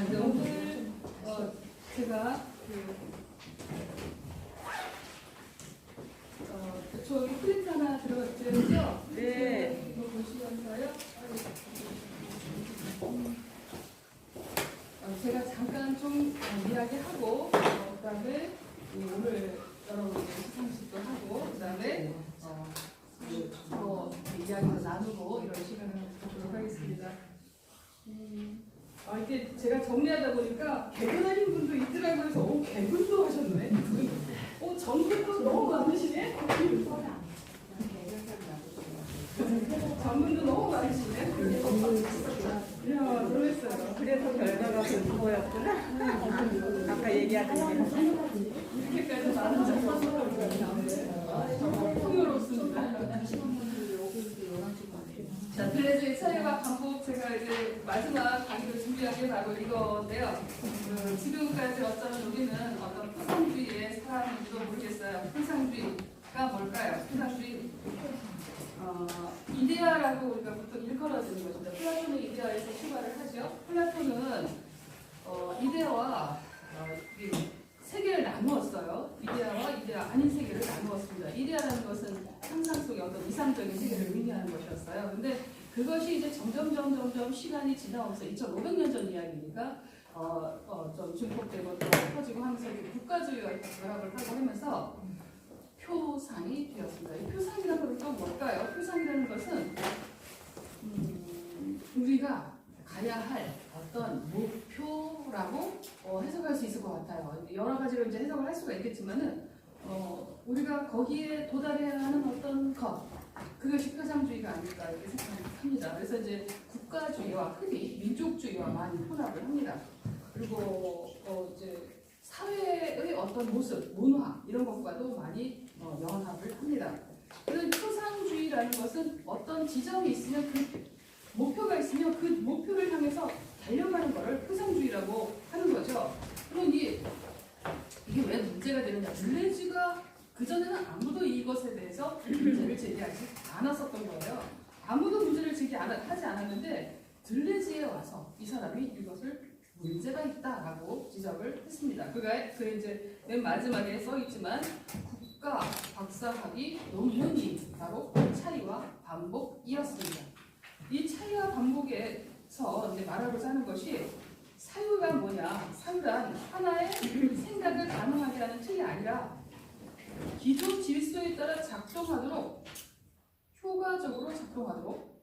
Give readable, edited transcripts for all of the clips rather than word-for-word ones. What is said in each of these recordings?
이제 오늘 제가 저기 프린트 하나 들어갔죠? 네. 이거 보시면서요. 제가 잠깐 좀 이야기하고 그다음에 오늘 여러분들 시상식도 하고 그다음에 이야기도 나누고 이런 시간을 갖도록 하겠습니다. 이렇게 제가 정리하다 보니까 개근하신 분도 있더라고요. 그래서 개근도 하셨네. 정근도 너무 많으시네. 정근도 너무 많으시네. 이야, 놀랐어요. 그래서 결과가 그거였구나. 아까 얘기하던 이렇게까지 많은 정보가 정말 풍요롭습니다. 자, 그래서 차이와 반복 제가 이제 마지막 강의를 준비한 게 바로 이건데요. 지금까지 어쩌면 우리는 어떤 표상주의의 사람인지도 모르겠어요. 표상주의가 뭘까요? 표상주의 이데아라고 우리가 보통 일컬어지는 것입니다. 플라톤은 이데아에서 출발을 하죠. 플라톤은 이데아와 세계를 나누었어요. 이데아와 이데아 아닌 세계를 나누었습니다. 이데아라는 것은 상상 속의 어떤 이상적인 세계를 의미하는 것이었어요. 근데 그것이 이제 점점 시간이 지나면서 2500년 전 이야기니까 좀 증폭되고 또 퍼지고 하면서 국가주의와 결합을 하고 하면서 표상이 되었습니다. 이 표상이라는 건 뭘까요? 표상이라는 것은 우리가 가야 할 어떤 목표라고 해석할 수 있을 것 같아요. 여러 가지로 이제 해석을 할 수가 있겠지만은 우리가 거기에 도달해야 하는 어떤 것, 그것이 표상주의가 아닐까 이렇게 생각합니다. 그래서 이제 국가주의와 흔히 민족주의와 많이 혼합을 합니다. 그리고 이제 사회의 어떤 모습, 문화 이런 것과도 많이 연합을 합니다. 그래서 표상주의라는 것은 어떤 지점이 있으면 그 목표가 있으면 그 목표를 향해서 달려가는 것을 표상주의라고 하는 거죠. 그럼 이게 왜 문제가 되느냐? 들레즈가 그전에는 아무도 이것에 대해서 문제를 제기하지 않았었던 거예요. 아무도 문제를 제기하지 않았는데 들레즈에 와서 이 사람이 이것을 문제가 있다라고 지적을 했습니다. 그 이제 맨 마지막에 써 있지만 국가 박사학위 논문이 바로 차이와 반복이었습니다. 이 차이와 반복에서 이제 말하고자 하는 것이 사유가 뭐냐? 사유란 하나의 생각을 가능하게 하는 틀이 아니라 기존 질서에 따라 작동하도록 효과적으로 작동하도록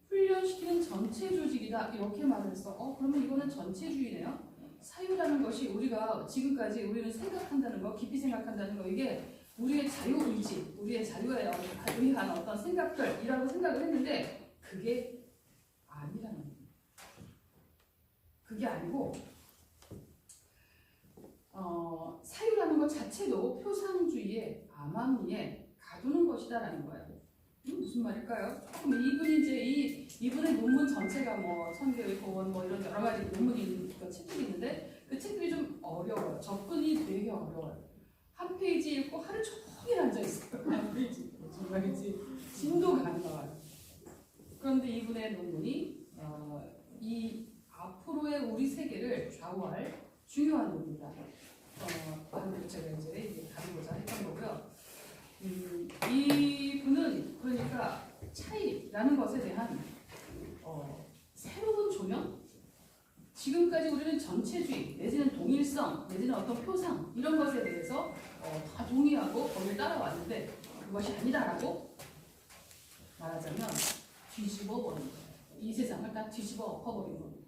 훈련시키는 전체 조직이다 이렇게 말을 했어. 그러면 이거는 전체주의네요. 사유라는 것이 우리가 지금까지 우리는 생각한다는 거, 깊이 생각한다는 거 이게 우리의 자유의지, 우리의 자유에 의한 어떤 생각들이라고 생각을 했는데 그게 아니라는 거예요. 그게 아니고 사유라는 것 자체도 표상주의의 암암리에 가두는 것이다라는 거예요. 무슨 말일까요? 조금 이분이 이제 이분의 논문 전체가 뭐 천개의 고원 뭐 이런 여러 가지 논문이 책들이 있는데 그 책들이 좀 어려워요. 접근이 되게 어려워요. 한 페이지 읽고 하루 종일 앉아 있어요. 한 페이지 정말이지 진도가 안 나와요. 그런데 이분의 논문이 이 앞으로의 우리 세계를 좌우할 중요한 논문이다. 바로 제가 이제 다루고자 했던 거고요. 이분은 그러니까 차이라는 것에 대한 새로운 조명? 지금까지 우리는 전체주의 내지는 동일성 내지는 어떤 표상 이런 것에 대해서 다 동의하고 거기에 따라왔는데 그것이 아니다라고 말하자면 뒤집어 버린 거예요. 이 세상을 다 뒤집어 엎어버린 겁니다.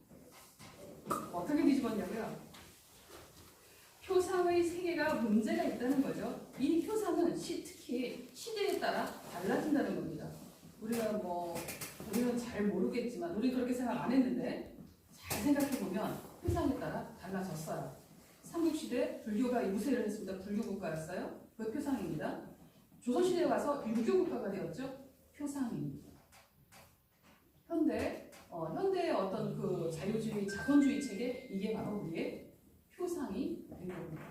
어떻게 뒤집었냐고요? 표상의 세계가 문제가 있다는 거죠. 이 표상은 특히 시대에 따라 달라진다는 겁니다. 우리는 잘 모르겠지만 우리 그렇게 생각 안 했는데 잘 생각해 보면 표상에 따라 달라졌어요. 삼국시대 불교가 우세를 했습니다. 불교국가였어요. 그 표상입니다. 조선시대에 와서 유교국가가 되었죠. 표상입니다. 현대의 어떤 그 자유주의, 자본주의 체계 이게 바로 우리의 표상이 된 겁니다.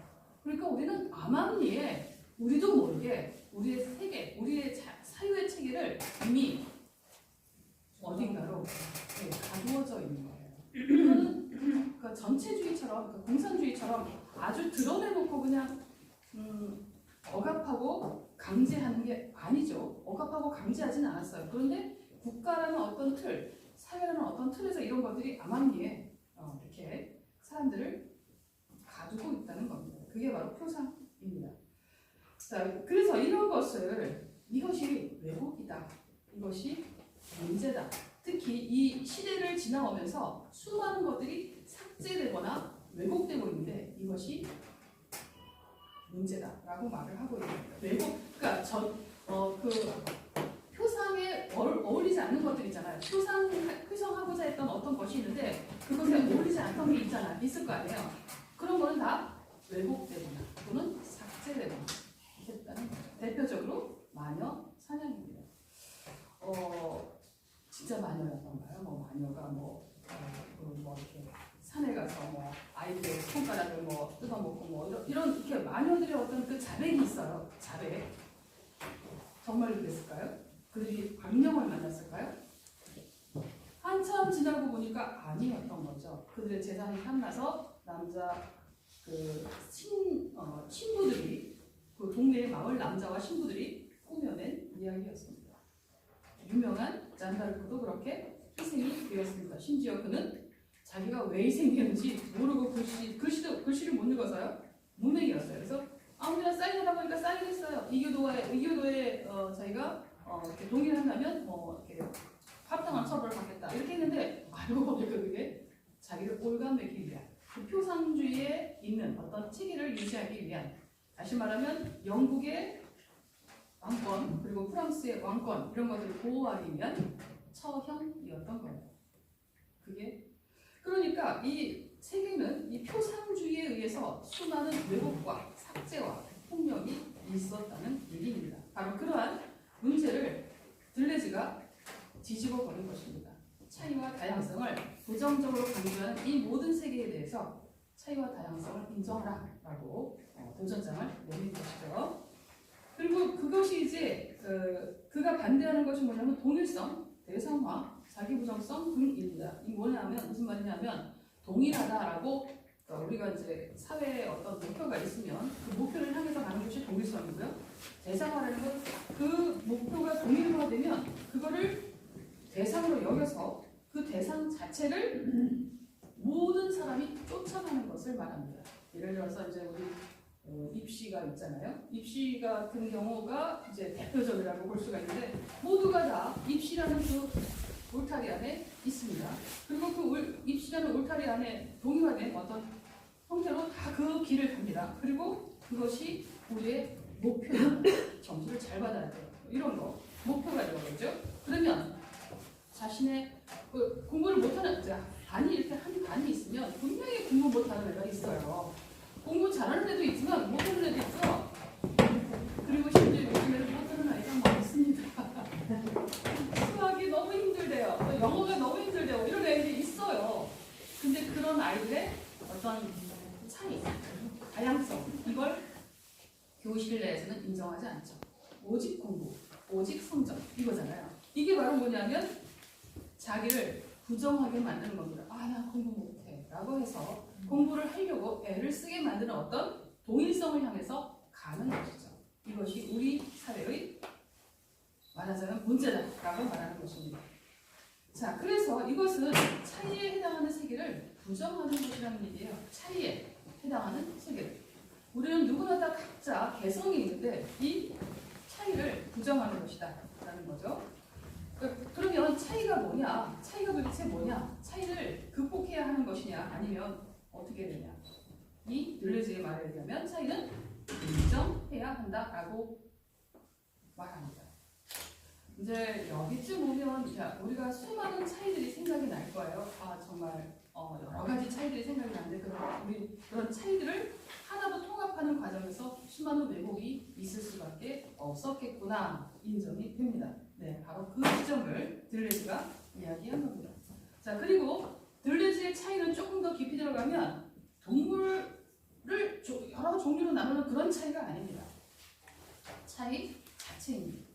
그러니까 우리는 암암리에 우리도 모르게 우리의 세계, 우리의 사유의 체계를 이미 어딘가로 가두어져 있는 거예요. 이거는 그 전 원체주의처럼 그 공산주의처럼 아주 드러내놓고 그냥 억압하고 강제하는 게 아니죠. 억압하고 강제하지는 않았어요. 그런데 국가라는 어떤 틀, 사회라는 어떤 틀에서 이런 것들이 암암리에 이렇게 사람들을 가두고 있다는 겁니다. 그게 바로 표상입니다. 자, 그래서 이런 것을 이것이 왜곡이다, 이것이 문제다. 특히 이 시대를 지나오면서 수많은 것들이 삭제되거나 왜곡되고 있는데 이것이 문제다라고 말을 하고 있는 거예요. 왜곡, 그러니까 그 표상에 어울리지 않는 것들 있잖아요. 표상하고자 했던 어떤 것이 있는데 그것에 어울리지 않던 게 있을 거 아니에요. 그런 거는 다 왜곡되거나 또는 삭제되거나 했다는 거예요. 대표적으로 마녀 사냥입니다. 진짜 마녀였던가요? 마녀가 이렇게 산에 가서 아이들 손가락을 뜯어먹고 이런 이렇게 마녀들의 어떤 그 자백이 있어요. 자백. 정말 그랬을까요? 그들이 악령을 만났을까요? 한참 지나고 보니까 아니었던 거죠. 그들의 재산이 탐나서 남자 신부들이 그 동네의 마을 남자와 신부들이 꾸며낸 이야기였습니다. 유명한 잔다르크도 그렇게 희생이 되었습니다. 심지어 그는 자기가 왜 희생했는지 모르고 글씨를 못 읽어서요. 무명이었어요. 그래서 아무데나 사인하다 보니까 사인했어요. 이교도에 자기가 이렇게 동의를 한다면 이렇게 합당한 처벌을 받겠다 이렇게 했는데 알고 보니까 그게 자기를 올가매기 위한 그 표상주의에 있는 어떤 체계를 유지하기 위한, 다시 말하면 영국의 왕권 그리고 프랑스의 왕권 이런 것들을 보호하기 위한 처형이었던 거예요. 그게 그러니까 이 세계는 이 표상주의에 의해서 수많은 왜곡과 삭제와 폭력이 있었다는 얘기입니다. 바로 그러한 문제를 들레즈가 뒤집어 버린 것입니다. 차이와 다양성을 부정적으로 강조하는 이 모든 세계에 대해서 차이와 다양성을 인정하라라고 도전장을 내민 것이죠. 그리고 그것이 이제 그가 반대하는 것이 뭐냐면 동일성, 대상화, 자기부정성 등입니다. 이 뭐냐면 무슨 말이냐면 동일하다라고 우리가 이제 사회에 어떤 목표가 있으면 그 목표를 향해서 가는 것이 동일성이고요. 대상화라는 건 그 목표가 동일화되면 그거를 대상으로 여겨서 그 대상 자체를 모든 사람이 쫓아가는 것을 말합니다. 예를 들어서 이제 우리 입시가 있잖아요. 입시 같은 경우가 이제 대표적이라고 볼 수가 있는데 모두가 다 입시라는 그 울타리 안에 있습니다. 그리고 그 입시라는 울타리 안에 동일화된 어떤 형태로 다 그 길을 갑니다. 그리고 그것이 우리의 목표예요. 점수를 잘 받아야 돼요. 이런 거 목표가 되어야죠. 그러면 자신의 공부를 못하는 반이 이렇게 한 반이 있으면 분명히 공부 못하는 애가 있어요. 공부 잘하는 애도 있지만 못하는 애도 있죠. 그리고 심지어 요즘에는 못하는 아이가 많습니다. 수학이 너무 힘들대요. 영어가 너무 힘들대요. 이런 애들이 있어요. 근데 그런 아이들의 어떤 차이, 다양성 이걸 교실 내에서는 인정하지 않죠. 오직 공부, 오직 성적 이거잖아요. 이게 바로 뭐냐면 자기를 부정하게 만드는 겁니다. 나 공부 못해 라고 해서 공부를 하려고 애를 쓰게 만드는 어떤 동일성을 향해서 가는 것이죠. 이것이 우리 사회의 말하자면 문제다라고 말하는 것입니다. 자, 그래서 이것은 차이에 해당하는 세계를 부정하는 것이라는 얘기예요. 차이에 해당하는 세계를. 우리는 누구나 다 각자 개성이 있는데 이 차이를 부정하는 것이다 라는 거죠. 그러면 차이가 뭐냐? 차이가 도대체 뭐냐? 차이를 극복해야 하는 것이냐? 아니면 어떻게 되냐? 이 들레즈의 말에 의하면 차이는 인정해야 한다라고 말합니다. 이제 여기쯤 오면 우리가 수많은 차이들이 생각이 날 거예요. 정말 여러 가지 차이들이 생각이 나는데 우리 그런 차이들을 하나로 통합하는 과정에서 수많은 왜곡이 있을 수밖에 없었겠구나 인정이 됩니다. 네, 바로 그 지점을 들레즈가 이야기한 겁니다. 자, 그리고 들레즈의 차이는 조금 더 깊이 들어가면 동물을 여러 종류로 나누는 그런 차이가 아닙니다. 차이 자체입니다.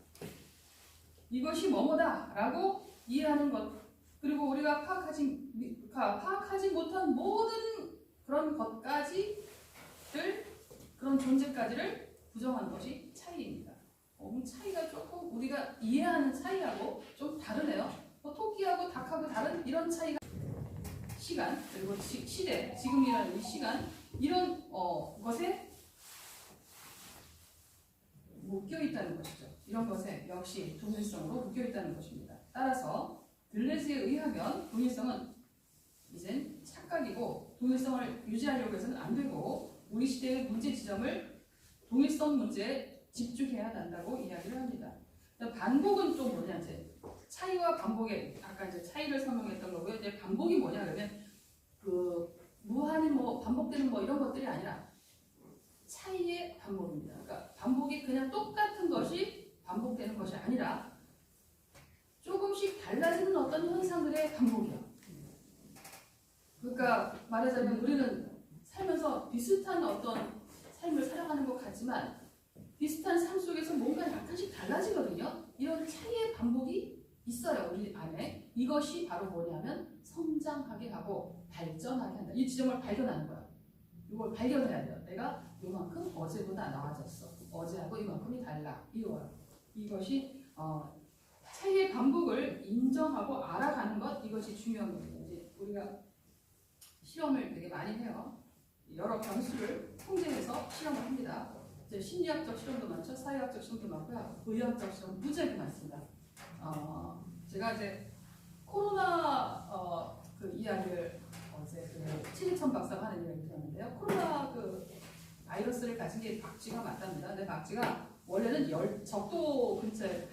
이것이 뭐뭐다라고 이해하는 것, 그리고 우리가 파악하지 못한 모든 그런 것까지를 그런 존재까지를 부정하는 것이 차이입니다. 차이가 조금 우리가 이해하는 차이하고 좀 다르네요. 토끼하고 닭하고 다른 이런 차이가 시간 그리고 시대 지금이라는 이 시간 이런 것에 묶여 있다는 것이죠. 이런 것에 역시 동일성으로 묶여 있다는 것입니다. 따라서 들레스에 의하면 동일성은 이젠 착각이고 동일성을 유지하려고 해서는 안 되고 우리 시대의 문제 지점을 동일성 문제에 집중해야 한다고 이야기를 합니다. 반복은 또 뭐냐 이제 차이와 반복의 아까 이제 차이를 설명했던 거고요. 이제 반복이 뭐냐 그러면 그 무한히 뭐 반복되는 뭐 이런 것들이 아니라 차이의 반복입니다. 그러니까 반복이 그냥 똑같은 것이 반복되는 것이 아니라 조금씩 달라지는 어떤 현상들의 반복이요. 그러니까 말하자면 우리는 살면서 비슷한 어떤 삶을 살아가는 것 같지만 비슷한 삶 속에서 뭔가 약간씩 달라지거든요. 이런 차이의 반복이 있어요. 우리 안에. 이것이 바로 뭐냐면 성장하게 하고 발전하게 한다. 이 지점을 발견하는 거야. 이걸 발견해야 돼요. 내가 이만큼 어제보다 나아졌어. 어제하고 이만큼이 달라. 이거요. 이것이 차이의 반복을 인정하고 알아가는 것 이것이 중요한 겁니다. 이제 우리가 실험을 되게 많이 해요. 여러 변수를 통제해서 실험을 합니다. 이제 심리학적 실험도 많죠, 사회학적 실험도 많고요, 의학적 실험 무지하게 많습니다. 제가 이제 코로나 그 이야기를 어제 그 최지천 박사가 하는 이야기 들었는데요. 코로나 그 바이러스를 가진 게 박쥐가 맞답니다. 근데 박쥐가 원래는 적도 근처에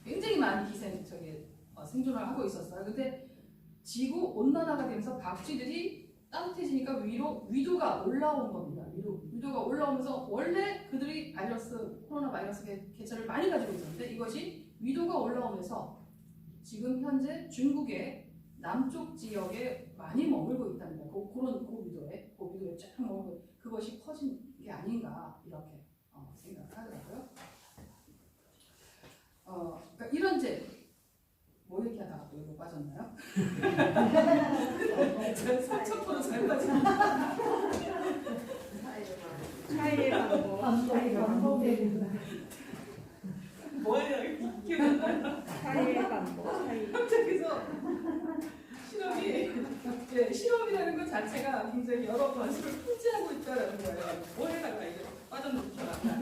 굉장히 많이 생존을 하고 있었어요. 근데 지구 온난화가 되면서 박쥐들이 따뜻해지니까 위도가 올라온 겁니다. 위도가 올라오면서 원래 그들이 코로나 바이러스 개체를 많이 가지고 있었는데 이것이 위도가 올라오면서 지금 현재 중국의 남쪽 지역에 많이 머물고 있답니다. 그런 고위도에 쫙 머물고 그것이 퍼진 게 아닌가 이렇게 생각을 하더라고요. 그러니까 이런 뭐 얘기하다가 또 이거 빠졌나요? 제가 사천포로 잘 빠집니다. 차이의 반복. 뭐예요? 기억이 안 나요? 차이의 반복. 갑자기서 실험이라는 것 자체가 굉장히 여러 변수를 통제하고 있다는 거예요. 뭘 해달라 이게 빠졌는지 줄 알았나.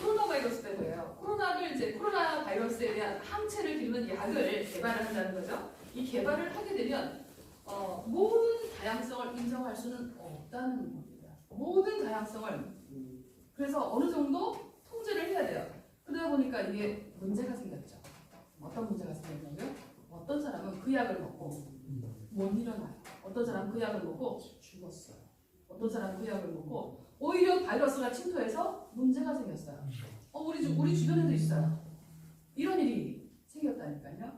코로나 바이러스 때문에요. 코로나 바이러스에 대한 항체를 기르는 약을 개발을 한다는 거죠. 이 개발을 하게 되면 모든 다양성을 인정할 수는 없다는 겁니다. 모든 다양성을 그래서 어느 정도 통제를 해야 돼요. 그러다 보니까 이게 문제가 생겼죠. 어떤 문제가 생겼냐면 어떤 사람은 그 약을 먹고 못 일어나요. 어떤 사람은 그 약을 먹고 죽었어요. 어떤 사람은 그 약을 먹고 오히려 바이러스가 침투해서 문제가 생겼어요. 우리 주변에도 있어요. 이런 일이 생겼다니까요.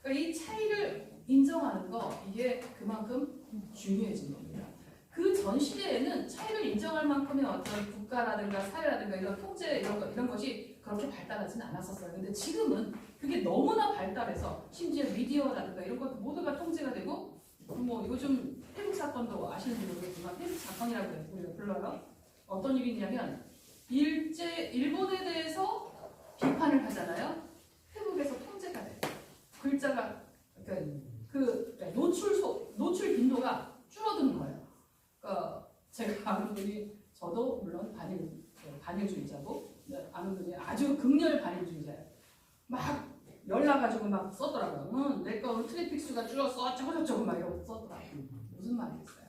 그러니까 이 차이를 인정하는 거 이게 그만큼 중요해진 겁니다. 그 전 시대에는 차이를 인정할 만큼의 어떤 국가라든가 사회라든가 이런 통제 이런 것이 그렇게 발달하지는 않았었어요. 근데 지금은 그게 너무나 발달해서 심지어 미디어라든가 이런 것도 모두가 통제가 되고 뭐 요즘 태국 사건도 아시는지 모르겠지만 태국 사건이라고 우리가 불러요. 어떤 일이 있냐면 일본에 대해서 비판을 하잖아요. 태국에서 통제가 돼요. 글자가 그러니까 노출 빈도가 줄어드는 거예요. 제가 아는 분이 저도 물론 반일주의자고 아는 분이 아주 극렬 반일주의자예요. 막 열나가지고 막 썼더라고요. 내 거 트래픽 수가 줄었어 어쩌고 막 이러고 썼더라고요. 무슨 말이겠어요?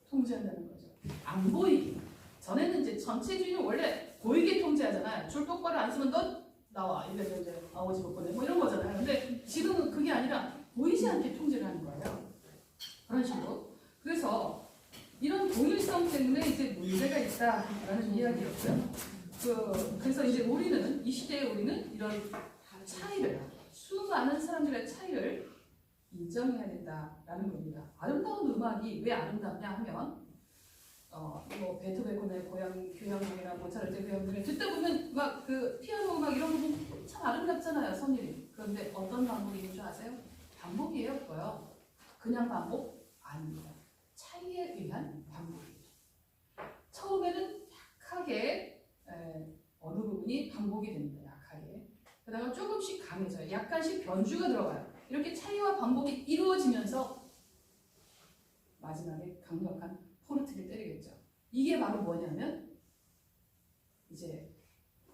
통제한다는 거죠. 안 보이게. 전에는 이제 전체주의는 원래 보이게 통제하잖아요. 줄 똑바로 안 쓰면 너 나와 이래서 이제 아버지 못 보내 뭐 이런 거잖아요. 근데 지금은 그게 아니라 보이지 않게 통제를 하는 거예요. 그런 식으로. 그래서 이런 동일성 때문에 이제 문제가 있다라는 이야기였고요. 그래서 이제 이 시대에 우리는 이런 차이를, 수많은 사람들의 차이를 인정해야 된다라는 겁니다. 아름다운 음악이 왜 아름답냐 하면, 뭐 베토벤의 교향곡이나 모차르트의 교향곡을 듣다 보면 막 그 피아노 음악 이런 거 보면 참 아름답잖아요, 선율이. 그런데 어떤 반복인 줄 아세요? 반복이에요, 그거요. 그냥 반복 아닙니다. 차이에 의한 반복입니다. 처음에는 약하게 어느 부분이 반복이 됩니다. 약하게. 그러다가 조금씩 강해져요. 약간씩 변주가 들어가요. 이렇게 차이와 반복이 이루어지면서 마지막에 강력한 포르트를 때리겠죠. 이게 바로 뭐냐면 이제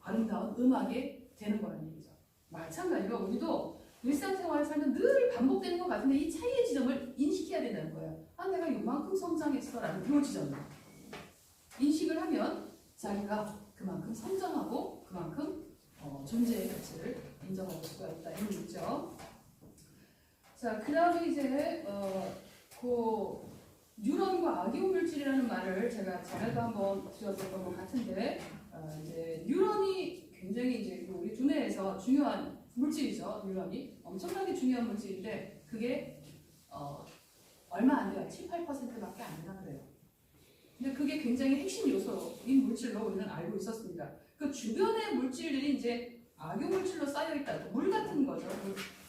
아름다운 음악이 되는 거라는 얘기죠. 마찬가지로 우리도 일상생활을 살면 늘 반복되는 것 같은데 이 차이의 지점을 인식해야 된다는 거예요. 아, 내가 이만큼 성장했어라는 그 지점을 인식을 하면 자기가 그만큼 성장하고 그만큼 존재의 가치를 인정할 수가 있다 이런 얘기죠. 자, 그 다음에 이제 그 뉴런과 악의물질이라는 말을 제가 전에도 한번 드렸던 것 같은데 이제 뉴런이 굉장히 이제 우리 두뇌에서 중요한 물질이죠. 뉴런이 엄청나게 중요한 물질인데 그게 얼마 안 돼요. 7, 8%밖에 안 된다 그래요. 근데 그게 굉장히 핵심 요소인 물질로 우리는 알고 있었습니다. 그 주변의 물질들이 이제 악용물질로 쌓여 있다. 물 같은 거죠.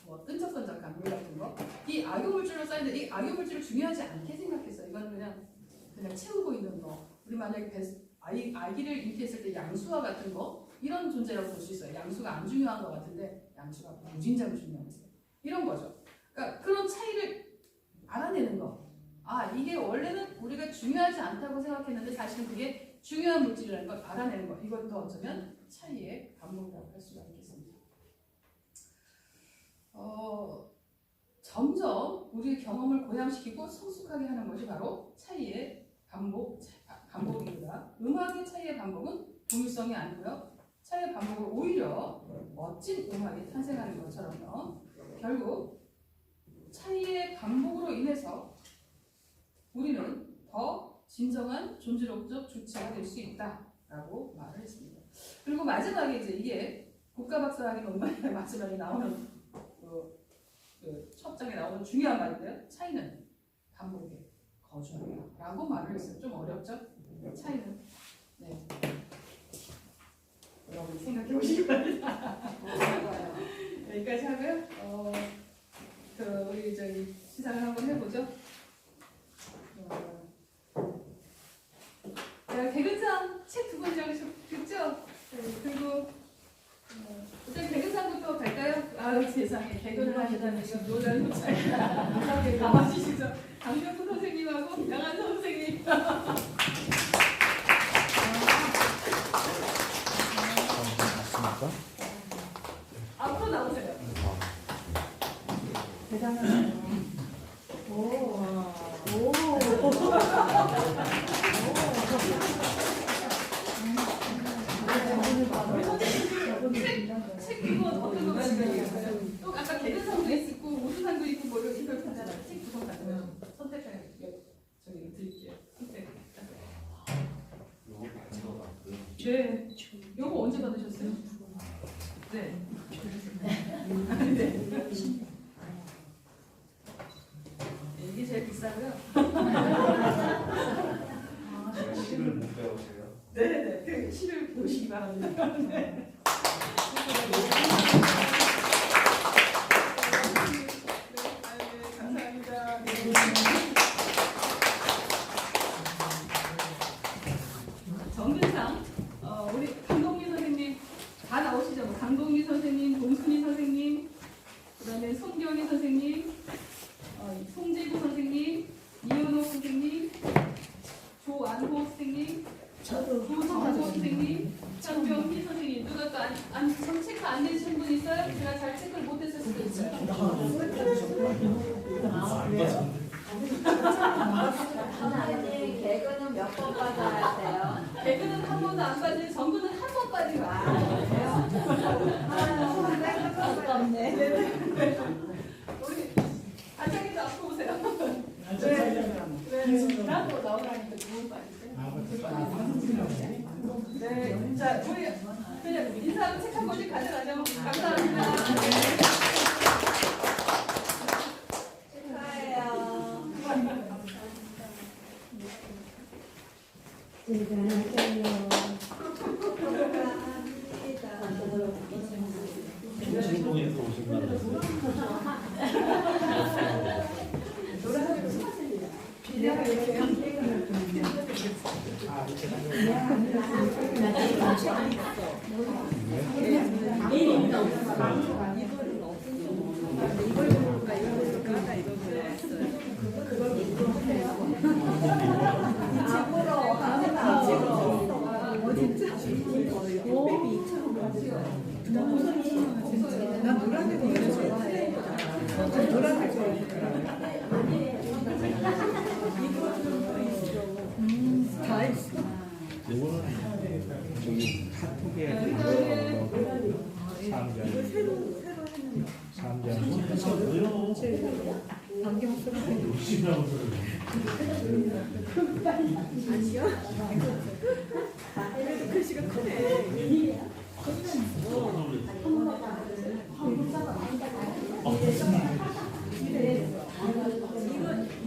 뭐 끈적끈적한 물 같은 거. 이 악용물질로 쌓이는데 이 악용물질을 중요하지 않게 생각했어요. 이건 그냥 채우고 있는 거. 우리 만약에 아기를 잉태했을 때 양수와 같은 거 이런 존재라고 볼 수 있어요. 양수가 안 중요한 것 같은데 양수가 무진장 중요한 거예요. 이런 거죠. 그러니까 그런 차이를 알아내는 거. 아, 이게 원래는 우리가 중요하지 않다고 생각했는데 사실은 그게 중요한 물질이라는 걸 알아내는 거. 이것도 어쩌면 차이의 반복이라고 할 수가 있겠습니다. 점점 우리의 경험을 고양시키고 성숙하게 하는 것이 바로 차이의 반복입니다. 음악의 차이의 반복은 동일성이 아니고요. 차이의 반복은 오히려 멋진 음악이 탄생하는 것처럼요. 결국 차이의 반복으로 인해서 우리는 더 진정한 존재로적 주체가 될 수 있다라고 말을 했습니다. 그리고 마지막에 이제 이게 국가박사학위 논문의 마지막에 나오는 첫 장에 나오는 중요한 말인데요. 차이는 반복에 거주한다라고 말을 했어요. 좀 어렵죠? 차이는 네. 여러분 생각해 보시기 바랍니다. 여기까지 하고요. 우리 저기 시상을 한번 해보죠. 개근상 책 두 번 읽으셨죠? 그리고 일단 개근상부터 갈까요? 아유 세상에 개근을 하시다니 지금 노래를 못 차리다. 가만히시죠. 강병구 선생님하고 양한 선생님. 앞으로 나오세요. 대단하네요. 책 이거 어떤 거 가지고 또 아까 개근상도 있고 우수상도 있고 뭐 이렇게 하잖아요. 책 두 권 가지고 선택해 저기 드릴게요. 선택. 네. 요거 언제 받으셨어요? 네. 네. 이게 제일 비싸고요. 시를 못 배우세요? 네네. 그 시를 보시기 바랍니다. 네. 감사합니다. 정근상 우리 강동기 선생님 다 나오시죠? 뭐 강동기 선생님, 동순이 선생님, 그다음에 손경희 선생님, 송재구 선생님, 이현호 선생님, 조안호 선생님, 조정호 선생님, 전병희 선생님 누가 또 체크 안 내주신 분 있어요? 제가 잘 체크를 못했을 수도 있어요. 선생님 개그는 몇 번 받아야 돼요? 개그는 한 번도 안 빠지고 전구는 한 번 빠지고 아깝네. 우리 반장님도 앞으로 오세요. 네. 나도 나오라니까 두번 빠지세요. 네. 자, 우리 그냥 인사하고 책 한 번씩 가져가죠. 감사합니다. 축하해요. 신동에서 오신 분 난 노란색 노래 좋아해. 노란색 좋아해. 다 있어. 이거는 저기 카톡에 이거 새로 했는 삼장 안경 쓰고. 아니요? 그래도 글씨가 크네.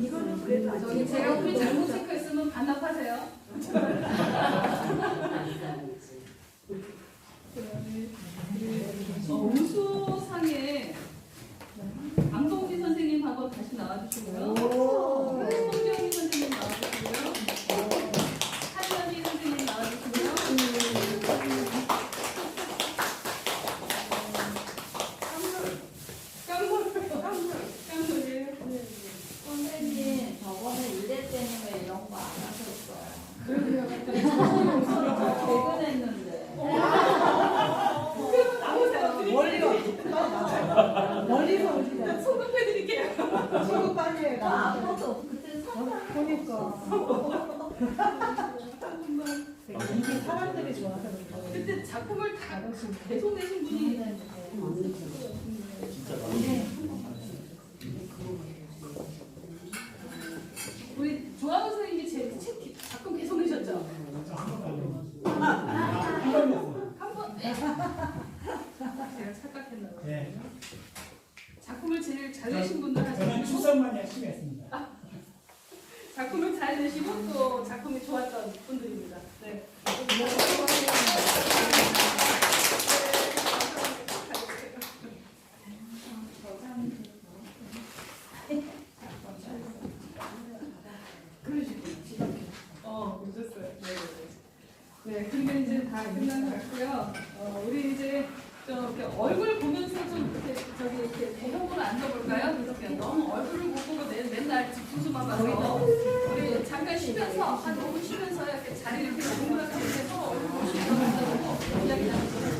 이거는 그래도 아직 저기 제가 우리 잘못 체크했으면 반납하세요. 우수상에 강동기 선생님하고 다시 나와주시고요. 송경희 선생님 나와주시고요. 한연희 선생님 나와주시고요. 깜놀이에요. 선생님 저번에 일대 때는 왜 이런 거 안 하셨어요? 그러게요. 퇴근했는데. 멀리서 오시잖아. 소급해드릴게요. 친구 빨리 해. 아무도 그때 보니까. 이게 사람들이 좋아서 그런 거예요. 그때 작품을 다 계속 내신 분이 우리 조항우 선생님이 제 작품 계속 내셨죠? 한 번. 제가 착각했나 봐요. 네. 작품을 제일 잘 내신 분들 저는 하시고 출산만 열심히 했습니다. 작품을 잘 내시고 또 작품이 좋았던 분들입니다. 네. 그러시군요. 그러셨어요. 네, 그러면 이제 다 끝난 것 같고요. 우리 이제 좀 이렇게 얼굴 보면서 좀 이렇게 저기 이렇게 대형으로 앉아볼까요? 이렇게 너무 얼굴을 못 보고 맨날 뒷부수만 봐서 우리 잠깐 쉬면서 한 5분 쉬면서 이렇게 자리를 이렇게 동그랗게 이렇게 서로 얼굴 보시면서 앉아보고 이야기 나눠보세요.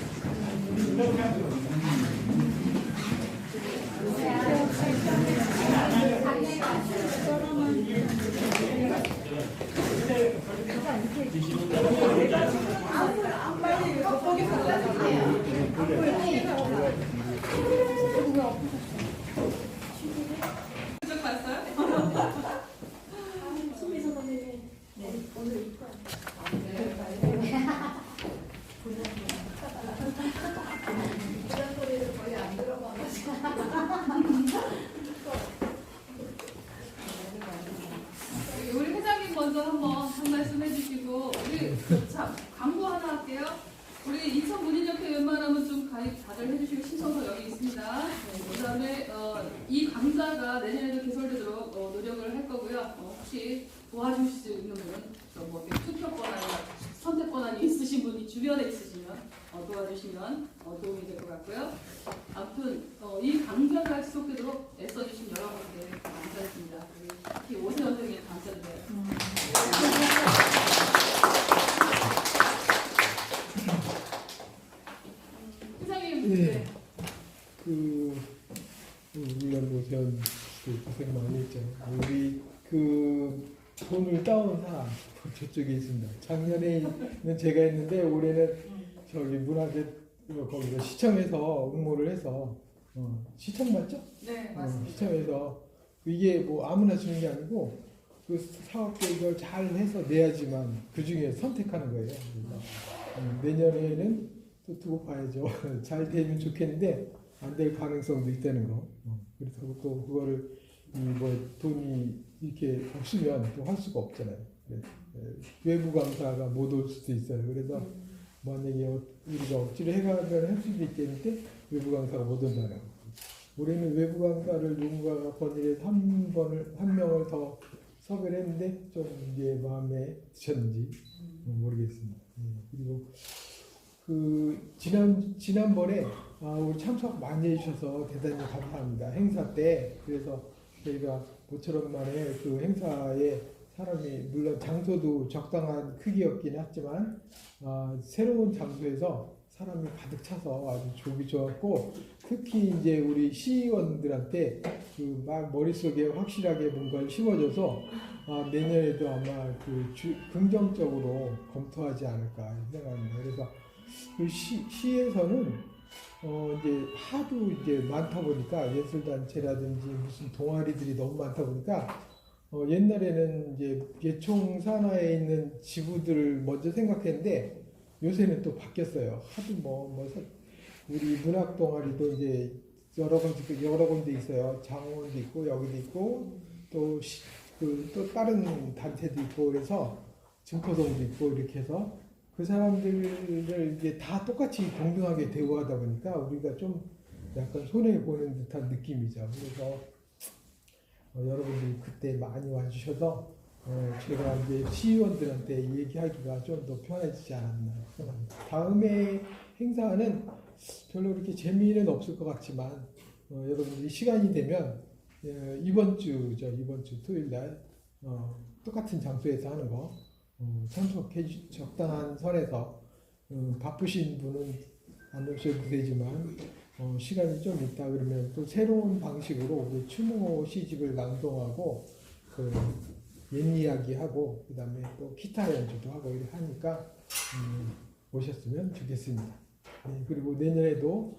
빨리 겉보기 살라고. 그쪽 봤어요? 우리 회장님 먼저 한번 한 말씀 해주시고 우리 참 광고 하나 할게요. 우리 인천 문인협회 웬만하면 좀 가입 다들 해주시고 신청서 여기 있습니다. 그다음에 이 강좌가 내년에도 개설되도록 노력을 할 거고요. 혹시 도와주실 수 있는 분은 뭐 투표 권한이나 선택 권한이 있으신 분이 주변에 있으시면 도와주시면 도움이 될 것 같고요. 아무튼 이 강좌가 지속되도록 애써주신 여러분께 감사드립니다. 특히 오세훈 선생님 감사드려요. 회장님, 네. 물론 오세훈 고생 많이 했죠. 우리 돈을 따온 사람 저쪽에 있습니다. 작년에는 제가 했는데 올해는 저기 문화재 거기서 시청에서 응모를 해서 시청 맞죠? 네, 맞습니다. 시청에서 이게 뭐 아무나 주는 게 아니고 그 사업 계획을 잘 해서 내야지만 그 중에 선택하는 거예요. 그래서 내년에는 또 두고 봐야죠. 잘 되면 좋겠는데 안 될 가능성도 있다는 거. 그래서 또 그거를 뭐 돈이 이렇게 없으면 또 할 수가 없잖아요. 외부 강사가 못 올 수도 있어요. 그래서 만약에 우리가 억지로 해가면 할 수도 있겠는데 외부 강사가 못 온다는 거. 올해는 외부 강사를 누군가가 번일에 한 명을 더 섭외를 했는데 좀 이제 마음에 드셨는지 모르겠습니다. 그리고 그 지난번에 우리 참석 많이 해주셔서 대단히 감사합니다. 행사 때. 그래서 저희가 모처럼 만에 그 행사에 사람이 물론 장소도 적당한 크기였긴 했지만 새로운 장소에서 사람이 가득 차서 아주 좋기 좋았고, 특히 이제 우리 시의원들한테 그 막 머릿속에 확실하게 뭔가를 심어줘서 내년에도 아마 긍정적으로 검토하지 않을까 생각합니다. 그래서 그 시에서는 이제 하도 이제 많다 보니까 예술단체라든지 무슨 동아리들이 너무 많다 보니까 옛날에는 이제 예총 산하에 있는 지부들을 먼저 생각했는데 요새는 또 바뀌었어요. 하도 우리 문학 동아리도 이제 여러 군데 있어요. 장원도 있고 여기도 있고 또 다른 단체도 있고 그래서 증포동도 있고 이렇게 해서 그 사람들을 이제 다 똑같이 동등하게 대우하다 보니까 우리가 좀 약간 손해 보는 듯한 느낌이죠. 그래서 여러분들이 그때 많이 와주셔서 제가 이제 시의원들한테 얘기하기가 좀 더 편해지지 않았나 생각합니다. 다음에 행사는 별로 그렇게 재미는 없을 것 같지만 여러분들이 시간이 되면 이번 주 토요일 날 똑같은 장소에서 하는 거 참석해 적당한 선에서 바쁘신 분은 안 오셔도 되지만 시간이 좀 있다 그러면 또 새로운 방식으로 우리 추모 시집을 낭송하고 옛 이야기하고 그 다음에 또 기타 연주도 하고 이렇게 하니까 오셨으면 좋겠습니다. 그리고 내년에도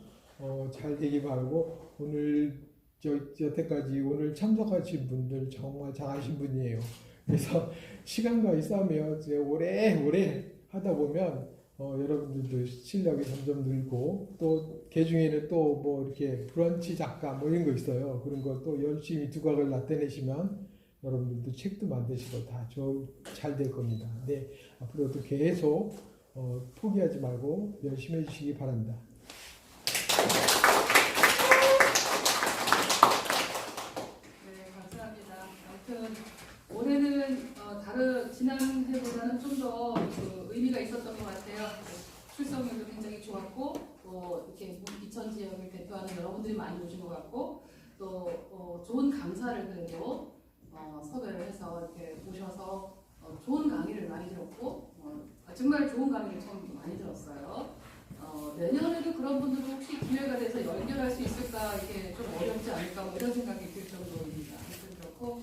잘 되기 바라고 오늘 여태까지 오늘 참석하신 분들 정말 잘하신 분이에요. 그래서 시간과 싸우며 이제 오래 하다 보면 여러분들도 실력이 점점 늘고 또 개중에는 또 뭐 이렇게 브런치 작가 뭐 이런 거 있어요. 그런 거 또 열심히 두각을 나타내시면 여러분들도 책도 만드시고 다 잘 될 겁니다. 근데 앞으로도 계속 포기하지 말고 열심히 해주시기 바랍니다. 네, 감사합니다. 아무튼 올해는 다른 지난 해보다는 좀 더 의미가 있었던 것 같아요. 출석률도 굉장히 좋았고 또 이렇게 이천 지역을 대표하는 여러분들이 많이 오신 것 같고 또 좋은 강사를 그래도 섭외를 해서 이렇게 오셔서 좋은 강의를 많이 들었고 정말 좋은 강의를 처음 많이 들었어요. 내년에도 그런 분들도 혹시 기회가 돼서 연결할 수 있을까 이게 좀 어렵지 않을까 뭐 이런 생각이 들 정도입니다. 그렇고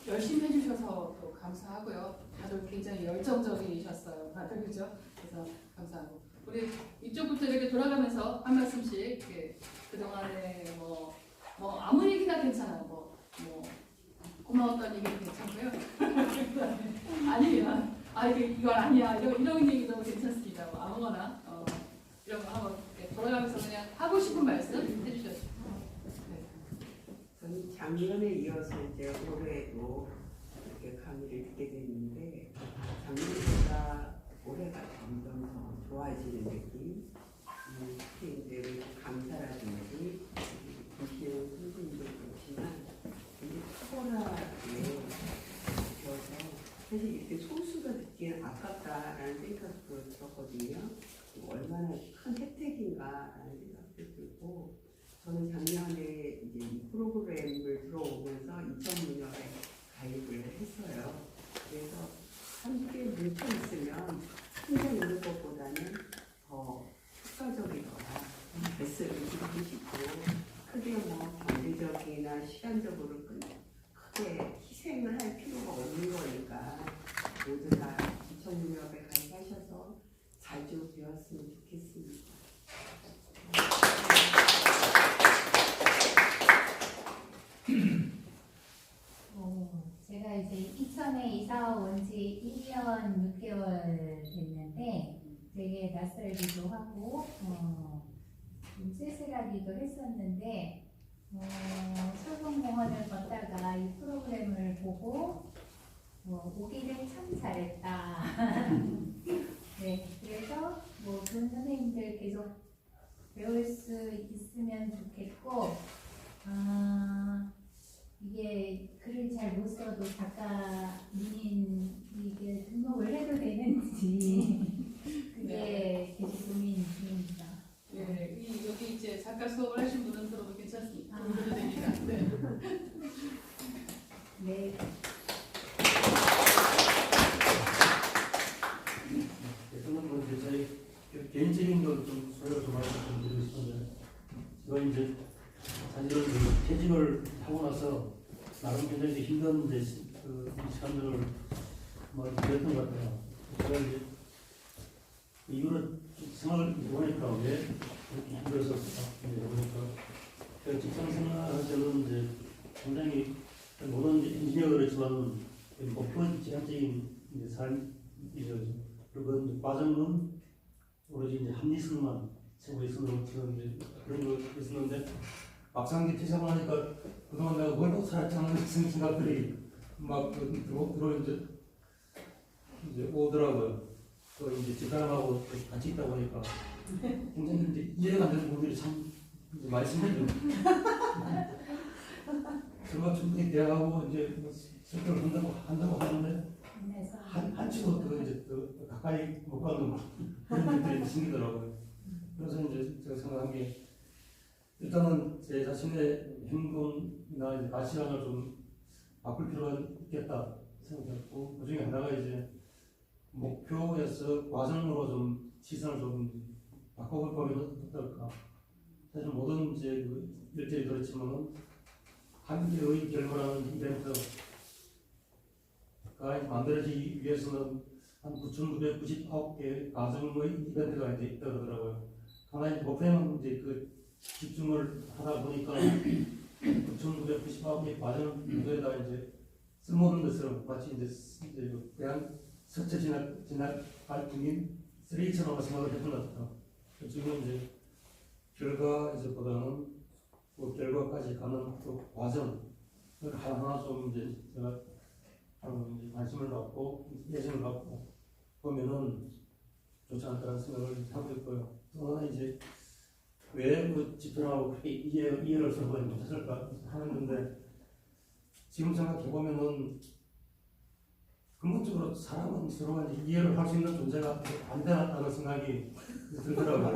열심히 해주셔서 또 감사하고요. 다들 굉장히 열정적이셨어요. 다들 그죠? 그래서 감사하고 우리 이쪽부터 이렇게 돌아가면서 한 말씀씩 이렇게 그동안에 뭐 아무 얘기나 괜찮아요. 뭐 고마웠던 얘기도 괜찮고요. 아니면 이건 아니야 이런 얘기도 괜찮습니다. 뭐 아무거나 이런 거 한번 돌아가면서 그냥 하고 싶은 말씀 해주셨어요. 저는 작년에 이어서 이제 올해도 이렇게 강의를 듣게 됐는데 작년보다 올해가 점점 더 좋아지는 느낌. 특히 이제 우리 강사라든지 김시영 선생님도 그렇지만 이제 탁월하게 배워서 사실 이렇게 소수가 듣기엔 아깝다라는 생각도 들었거든요. 얼마나 큰 혜택인가라는 생각도 들고 저는 작년에 이제 이 프로그램을 들어오면서 2006년에 가입을 했어요. 그래서 함께 뭉쳐 있으면 혼자 있는 것보다는 더 효과적이더라. 말씀을 드리고 싶고 크게 경제적이나 시간적으로 크게 희생을 할 필요가 없는 거니까 모두 다 2006년에 가입하셔서 자주 배웠으면 좋겠습니다. 제가 이제 이천에 이사 온 지 1년 6개월 됐는데 되게 낯설기도 하고 좀 쓸쓸하기도 했었는데 설봉공원을 걷다가 이 프로그램을 보고 오기를 참 잘했다. 네, 그래서 좋은 선생님들 계속 배울 수 있으면 좋겠고 이게 글을 잘 못 써도 작가님 이게 등록을 해도 되는지 그게 계속 고민 중입니다. 네, 여기 이제 작가 수업을 하신 분은 들어도 괜찮습니다. 아. 들어도 됩니다. 네. 네. 그러면 뭐 이제 저희 개인적인 걸좀 소개를 좀 말씀드리고 싶은데, 제가 이제 사실은 그 퇴직을 하고 나서 나름 굉장히 힘든 이제 그 시간들을 뭐 그랬던 것 같아요. 제가 이제 이거를 생각을 해보니까 왜 이렇게 힘들었을까 보니까 제가 직장 생활할 때는 이제 굉장히 모든 인지니어가 그렇지만 목표 지향적인 이제 삶이죠. 그리고 이제 과정은 오로지 이제 합리성만 최고의 선으로 이제 그런 거 있었는데, 막상 이제 퇴사를 하니까 그동안 내가 뭘 하고 살았지 하는 생각들이 막 들어 이제 오더라고요. 또 이제 집사람하고 같이 있다 보니까 굉장히 이제 이해가 안 되는 부분들이 참 이제 많이 생겨요. 제가 충분히 대화하고 이제 설득을 한다고 하는데 한치도 그 이제 그 가까이 못 가는 그런 일들이 생기더라고요. 그래서 이제 제가 생각한 게, 일단은 제 자신의 행동이나 이제 가치관을 좀 바꿀 필요가 있겠다 생각했고, 그 중에 하나가 이제 목표에서 과정으로 좀 시선을 좀 바꿔볼 거면 어떨까. 사실 모든 이제 그 일들이 그렇지만은 한 개의 결과라는 이벤트가 만들어지기 위해서는 한 9,999개의 가정의 이벤트가 이제 있다고 하더라고요. 하나의 목표는 이제 그 집중을 하다 보니까 9,999개의 과정을 모두에다 이제 쓸모없는 것처럼 마치 이제 그냥 스쳐 지나갈 중인 쓰레기처럼 생각을 했던 것 같아요. 지금 이제 결과 이제 보다는 그 결과까지 가는 그 과정을 하나하나 좀 이제 제가 이제 관심을 갖고 예정을 갖고 보면은 좋지 않다는 생각을 하고 있고요. 또 하나 이제 왜 그 집사람하고 그렇게 이해를 서로 못했을까 하는 건데, 지금 생각해 보면은 근본적으로 사람은 서로 이제 이해를 할 수 있는 존재가 안 되었다는 생각이 들더라고요.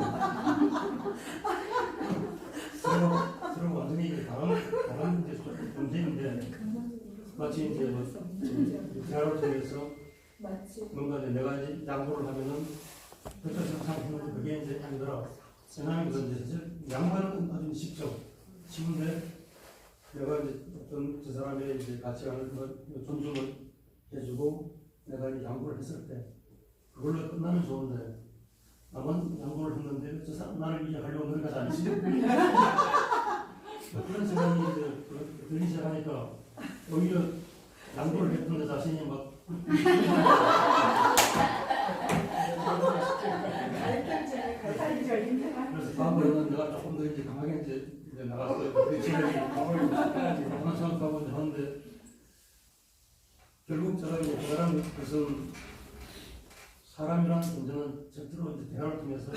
서로 완전히 다른 이제 존재인데, 마치 이제 뭐 대화를 통해서 뭔가 이제 내가 이제 양보를 하면은 그렇게 생각하면 그게 이제 아니더라. 왜냐하면 이제 사실 양보하는 건 아주 쉬운데, 내가 이제 어떤 저 사람의 이제 가치관을 존중을 해주고 내가 이제 양보를 했을 때 그걸로 끝나면 좋은데, 나만 양보를 했는데 저 사람 나를 이해하려고 하는 것이 아니지? 그런 생각이 이제 들기 시작하니까 오히려 양보를 했던 내 자신이 막 그래서 다음번에는 내가 조금 더 이제 강하게 이제 나가서 그 지역이 강을 해야지 그런 생각하고 이제 하는데, 결국 제가 이제 대단한 것은 사람이란 존재는 절대로 이제 대화를 통해서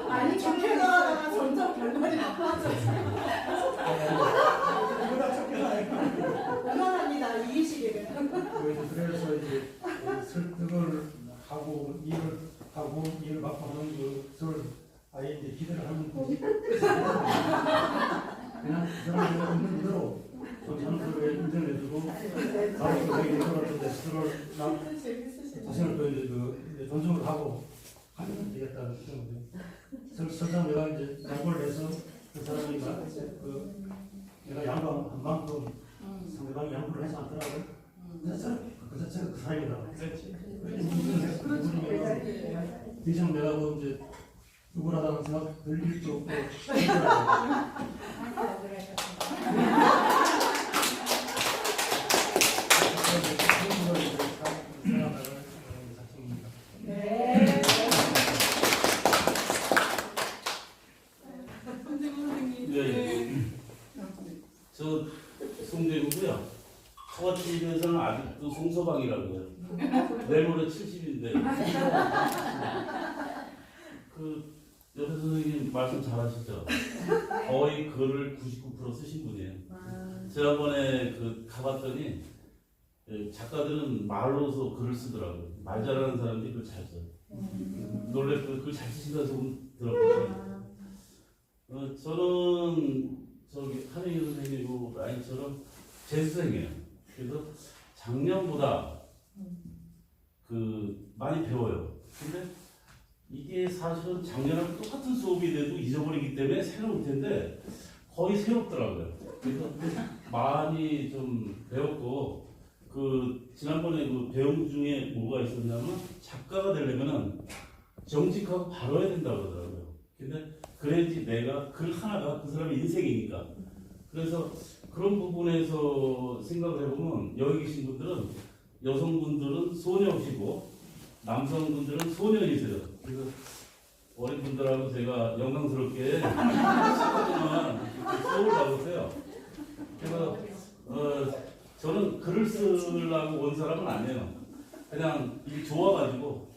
아니 좋게 나가다가 점점 결말이 나빠졌어요. 누구나 좋게 나가니까 응원합니다. 이기시기를. 그래서 이제 설득을 하고 이해를 받고 하는 것을 아예 이제 기대를 하는 거지. 그냥 그 사람이 있는 그대로 정상적으로 인정을 해주고 바로 그에게 인정했는데 스스로 자신을 또 이제 존중을 하고 하면 되겠다는 거죠. 설상 내가 이제 양보를 해서 그 사람이 내가 양보한 만큼 상대방이 양보를 하지 않더라고요. 그 자체가 그 사람이다. 그렇지. 대신 내가 뭐 이제 누구라다는 생각 들릴 수 없고 네. 손재구 선생님. 네. 저 송대구고요. 처갓집에서는 아직도 송서방이라고요. 내일 모레 70인데. 옆에 선생님 말씀 잘하시죠? 거의 글을 99% 쓰신 분이에요. 지난번에 그 가봤더니 작가들은 말로서 글을 쓰더라고요. 말 잘하는 사람들이 글 잘 써요. 놀랬고 글 잘 쓰신다는 소문 들었거든요. 저는 저기 한혜희 선생님이고 라인처럼 재수생이에요. 그래서 작년보다 그 많이 배워요. 근데 이게 사실은 작년하고 똑같은 수업이 돼도 잊어버리기 때문에 새로울 텐데 거의 새롭더라고요. 그래서 많이 좀 배웠고 그 지난번에 그 배움 중에 뭐가 있었냐면 작가가 되려면은 정직하고 바로 해야 된다고 그러더라고요. 근데 그래야지 내가 글 하나가 그 사람의 인생이니까. 그래서 그런 부분에서 생각을 해보면 여기 계신 분들은 여성분들은 소녀시고 남성분들은 소년이세요. 그래서 어린 분들하고 제가 영광스럽게 10분 동안 수업을 받았어요. 그래서 저는 글을 쓰려고 온 사람은 아니에요. 그냥 일 좋아가지고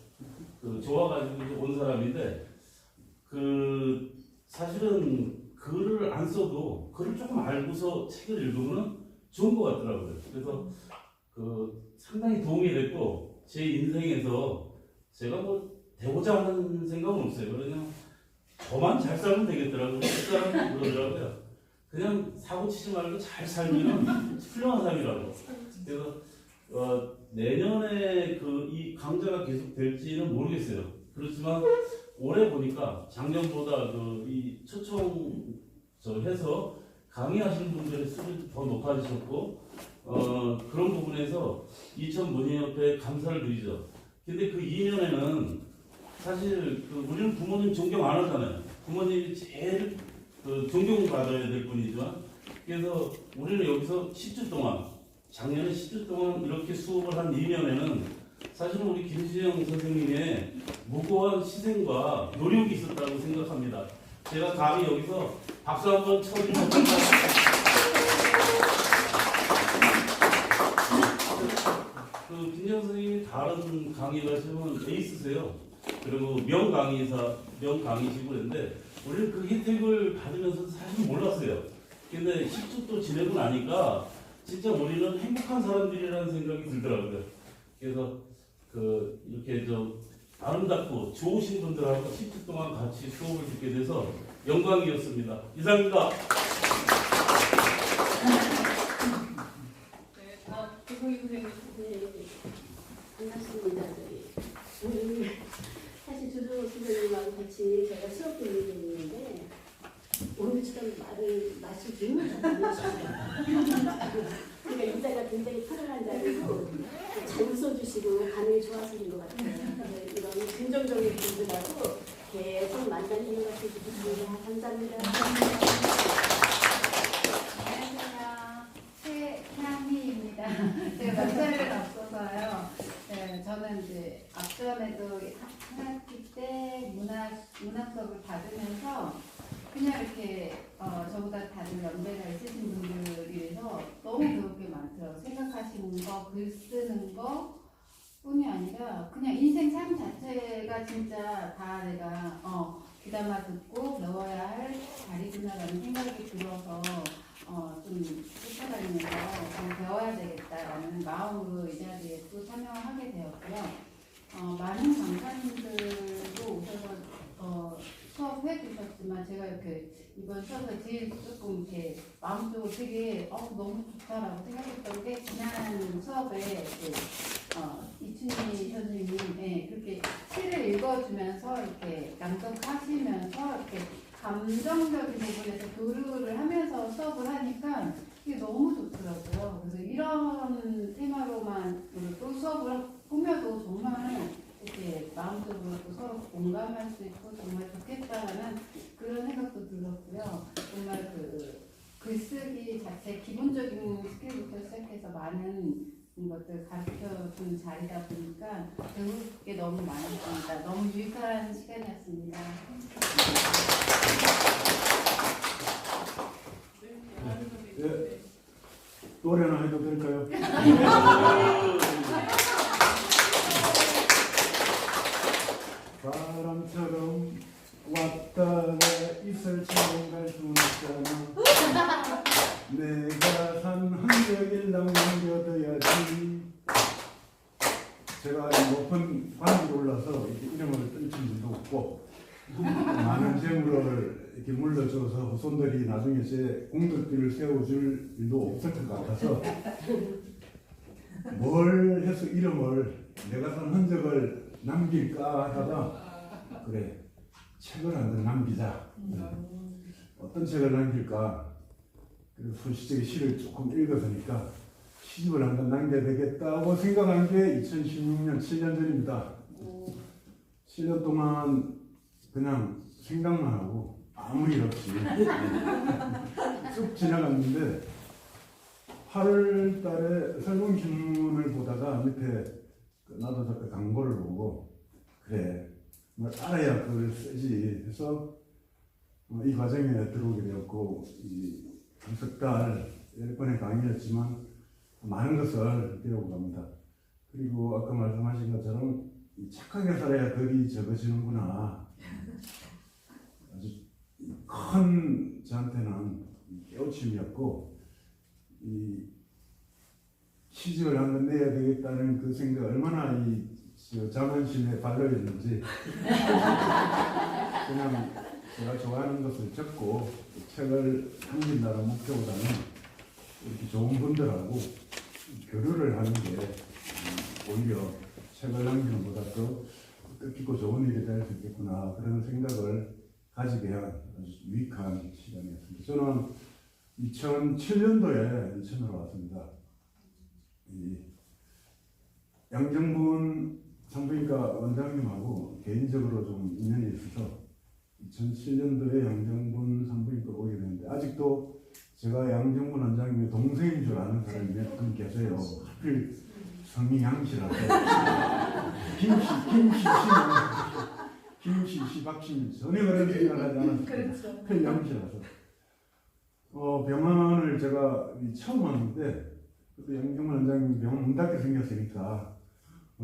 이제 온 사람인데 사실은 글을 안 써도 글을 조금 알고서 책을 읽으면 좋은 것 같더라고요. 그래서 상당히 도움이 됐고 제 인생에서 제가 뭐 되고자 하는 생각은 없어요. 그냥 저만 잘 살면 되겠더라고요. 그 사람은 그러더라고요. 그냥 사고 치지 말고 잘 살면 훌륭한 삶이라고. 그래서 내년에 이 강좌가 계속 될지는 모르겠어요. 그렇지만 올해 보니까 작년보다 이 초청 해서 강의하시는 분들의 수준이 더 높아지셨고 그런 부분에서 이천문예협회에 감사를 드리죠. 근데 그 2년에는 사실 우리는 부모님 존경 안 하잖아요. 부모님이 제일 존경받아야 될 분이지만 그래서 우리는 여기서 10주 동안 작년에 10주 동안 이렇게 수업을 한 2년에는 사실은 우리 김수영 선생님의 무고한 희생과 노력이 있었다고 생각합니다. 제가 감히 여기서 박수 한번 쳐주면 김수영 선생님이 다른 강의 가시면 에이스세요. 그리고 명강의시고 그랬는데 우리는 그 혜택을 받으면서 사실 몰랐어요. 근데 10주 또 지내고 나니까 진짜 우리는 행복한 사람들이라는 생각이 들더라고요. 그래서 이렇게 아름답고 좋으신 분들하고 10주 동안 같이 수업을 듣게 돼서 영광이었습니다. 이상입니다. 네, 다음 조성희 선생님. 반갑습니다. 사실 조정호 선생님하고 같이 제가 수업 듣는 게 있는데 오늘처럼 말씀 정말 잘해주셔요. 그러니까 인자가 굉장히 편안한 자리고 잘 웃어주시고 반응이 좋아하시는 것 같아요. 이런 긍정적인 분들하고 계속 만나는 것 같아서 좋습니다. 감사합니다. 안녕하세요. 최향희입니다. 제가 명찰은 없어서요. 네, 저는 이제 앞전에도 학기 때 문학 수업을 받으면서 그냥 이렇게 저보다 다들 연배가 있으신 분들이라서 너무 배울 게 많더라고요. 생각하시는 거, 글 쓰는 거 뿐이 아니라 그냥 인생 삶 자체가 진짜 다 내가 귀담아 듣고 배워야 할 자리구나라는 생각이 들어서 좀 쫓아다니면서 좀 배워야 되겠다라는 마음으로 이 자리에 또 참여하게 되었고요. 많은 강사님들도 오셔서 수업해 주셨지만 제가 이렇게 이번 수업에 제일 조금 이렇게 마음속으로 되게 너무 좋다라고 생각했던 게 지난 수업에 이춘희 선생님이 그렇게 시를 읽어주면서 이렇게 낭독하시면서 이렇게 감정적인 부분에서 교류를 하면서 수업을 하니까 이게 너무 좋더라고요. 그래서 이런 테마로만 또 수업을 꾸며도 정말 이렇게 마음속으로 또 서로 공감할 수 있고 정말 좋겠다라는 그런 생각도 들었고요. 정말 글쓰기 자체 기본적인 스킬부터 시작해서 많은 것들 가르쳐주는 자리다 보니까 배울 게 너무 많았습니다. 너무 유익한 시간이었습니다. 네. 노래나 해도 될까요? 바람처럼 왔다 제가 이 높은 관에 올라서 이렇게 이름을 떨친 적도 없고 많은 재물을 이렇게 물려줘서 후손들이 나중에 제 공덕비를 세워줄 일도 없을 것 같아서 뭘 해서 이름을 내가 산 흔적을 남길까 하다가 그래 책을 한 권 남기자. 어떤 책을 남길까? 그래서 소시적인 시를 조금 읽었으니까 시집을 한 권 남겨야 되겠다고 생각한 게 2016년 7년 전입니다. 7년 동안 그냥 생각만 하고 아무 일 없이 쭉 지나갔는데 8월 달에 설문신문을 보다가 밑에 나도 저렇게 광고를 보고 그래 뭘 알아야 그걸 쓰지 해서 이 과정에 들어오게 되었고 이 석 달 10번의 강의였지만 많은 것을 배우고 갑니다. 그리고 아까 말씀하신 것처럼 착하게 살아야 덕이 적어지는구나. 아주 큰 저한테는 깨우침이었고 이 시집을 한번 내야 되겠다는 그 생각 얼마나 이 자존심에 발려있는지 그냥 제가 좋아하는 것을 적고 책을 남긴다는 목표보다는 이렇게 좋은 분들하고 교류를 하는 게 오히려 책을 남기는 것보다 더 뜻깊고 좋은 일이 될 수 있겠구나 그런 생각을 가지게 한 아주 유익한 시간이었습니다. 저는 2007년도에 인천으로 왔습니다. 이 양정분 산부인과 원장님하고 개인적으로 좀 인연이 있어서 2007년도에 양정분 산부인과로 오게 됐는데 아직도 제가 양정분 원장님의 동생인 줄 아는 사람이 몇 분 계세요. 하필 성이 양씨라서 김씨, 박씨 전혀 그런 생각을 하지 않았어요. 하필 양씨라서 병원을 제가 처음 왔는데 그때 양정분 원장님이 병원 문 닫게 생겼으니까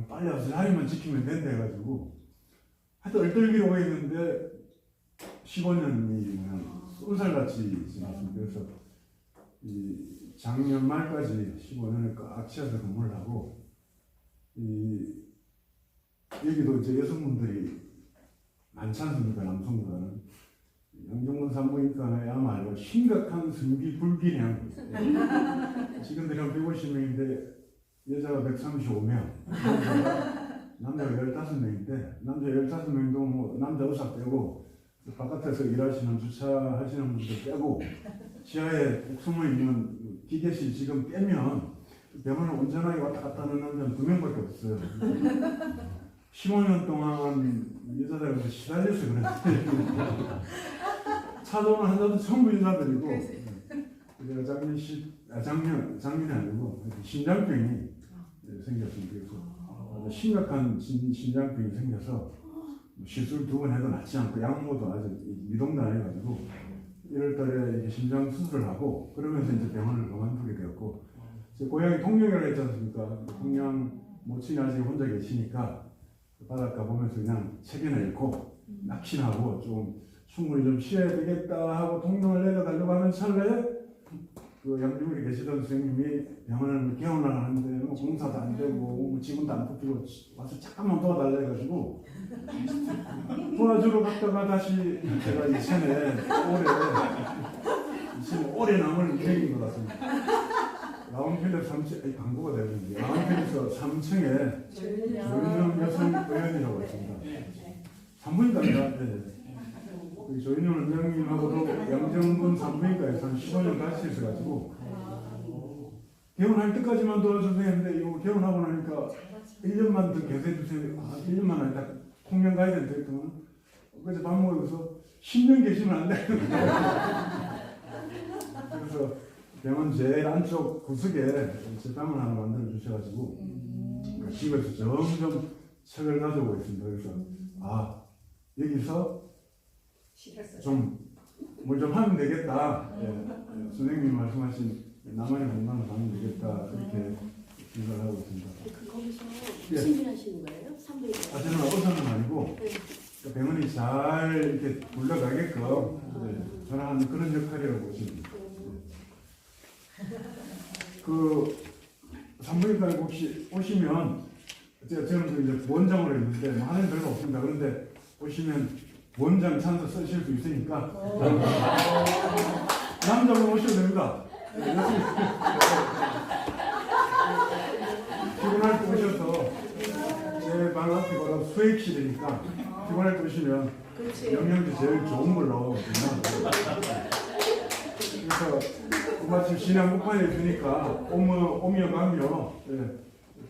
빨리 와서 자리만 지키면 된다 해가지고 하여튼 얼떨기로 오게 했는데 15년이 그냥 쏜살같이 지났습니다. 그래서 이 작년 말까지 15년을 꽉 채워서 근무를 하고 여기도 이제 여성분들이 많지 않습니까? 남성보다는 양정분 산부인과야말로 심각한 성비 불균형. 지금들이 한 150명인데 여자가 135명, 남자가 15명인데 남자 15명도 뭐 남자 의사 빼고 바깥에서 일하시는 주차하시는 분들 빼고 지하에 꼭 숨어 있는 기계실 지금 빼면 병원을 온전하게 왔다 갔다 하는 남자는 2명밖에 없어요. 15년 동안 여자들한테 시달려서 그랬어요. 차도는 한자도 전부 여자들이고 제가 작년이 아니고 심장병이 생겼습니다. 그래서 심각한 심장병이 생겨서 시술 2번 해도 낫지 않고 약모도 아주 미동도 안 해가지고 1월달에 심장 수술을 하고 그러면서 이제 병원을 그만두게 되었고 제 고향이 통영이라고 했지 않습니까? 통영 모친이 아직 혼자 계시니까 바닷가 보면서 그냥 책이나 읽고 낚시하고 좀 충분히 좀 쉬어야 되겠다 하고 통영을 내려가려고 하는 찰나에 그 양주물에 계시던 선생님이 병원을 개원을 하는데 뭐 공사도 안 되고 뭐 직원도 안 뽑히고 와서 잠깐만 도와달라 해가지고 도와주러 갔다가 다시 제가 이천에 오래 남을 인생인 것 같습니다. 라운필립 3층, 광고가 되는데 라운필립에서 3층에 조윤영 여성 의원이라고 있습니다. 산부인과입니다. 조윤영 원장님하고도 양정분 산부인과에서 한 15년 같이 있어가지고 개원할 때까지만 도와주세요 했는데 이거 개원하고 나니까 1년만 더 계세해주세요. 1년만 아니다. 통영 가야 된다 했더니 그래서 밥 먹으면서 10년 계시면 안 돼요. 그래서 병원 제일 안쪽 구석에 제 방을 하나 만들어 주셔가지고 집에서 점점 책을 가져오고 있습니다. 그래서 여기서 좀 뭘 좀 하면 되겠다. 선생님이 말씀하신 나만의 공간을 가면 되겠다. 그렇게 생각을 하고 있습니다. 거기서 무슨 일 하시는 거예요? 산부인과? 저는 의사는 아니고 병원이 잘 이렇게 굴러가게끔 저는 하는 그런 역할이라고 보시면 됩니다. 그 산부인과에 혹시 오시면 저는 이제 원장으로 했는데 뭐 하는 별로 없습니다. 그런데 보시면 원장 찬스 쓰실 수 있으니까 남자분 오셔도 됩니다. 피곤할 때 오셔서 제 방 앞이 바로 수액실이니까 피곤할 때 오시면 영양제 제일 좋은 걸로 그래서 마침 신앙 목판에 주니까 오며 가며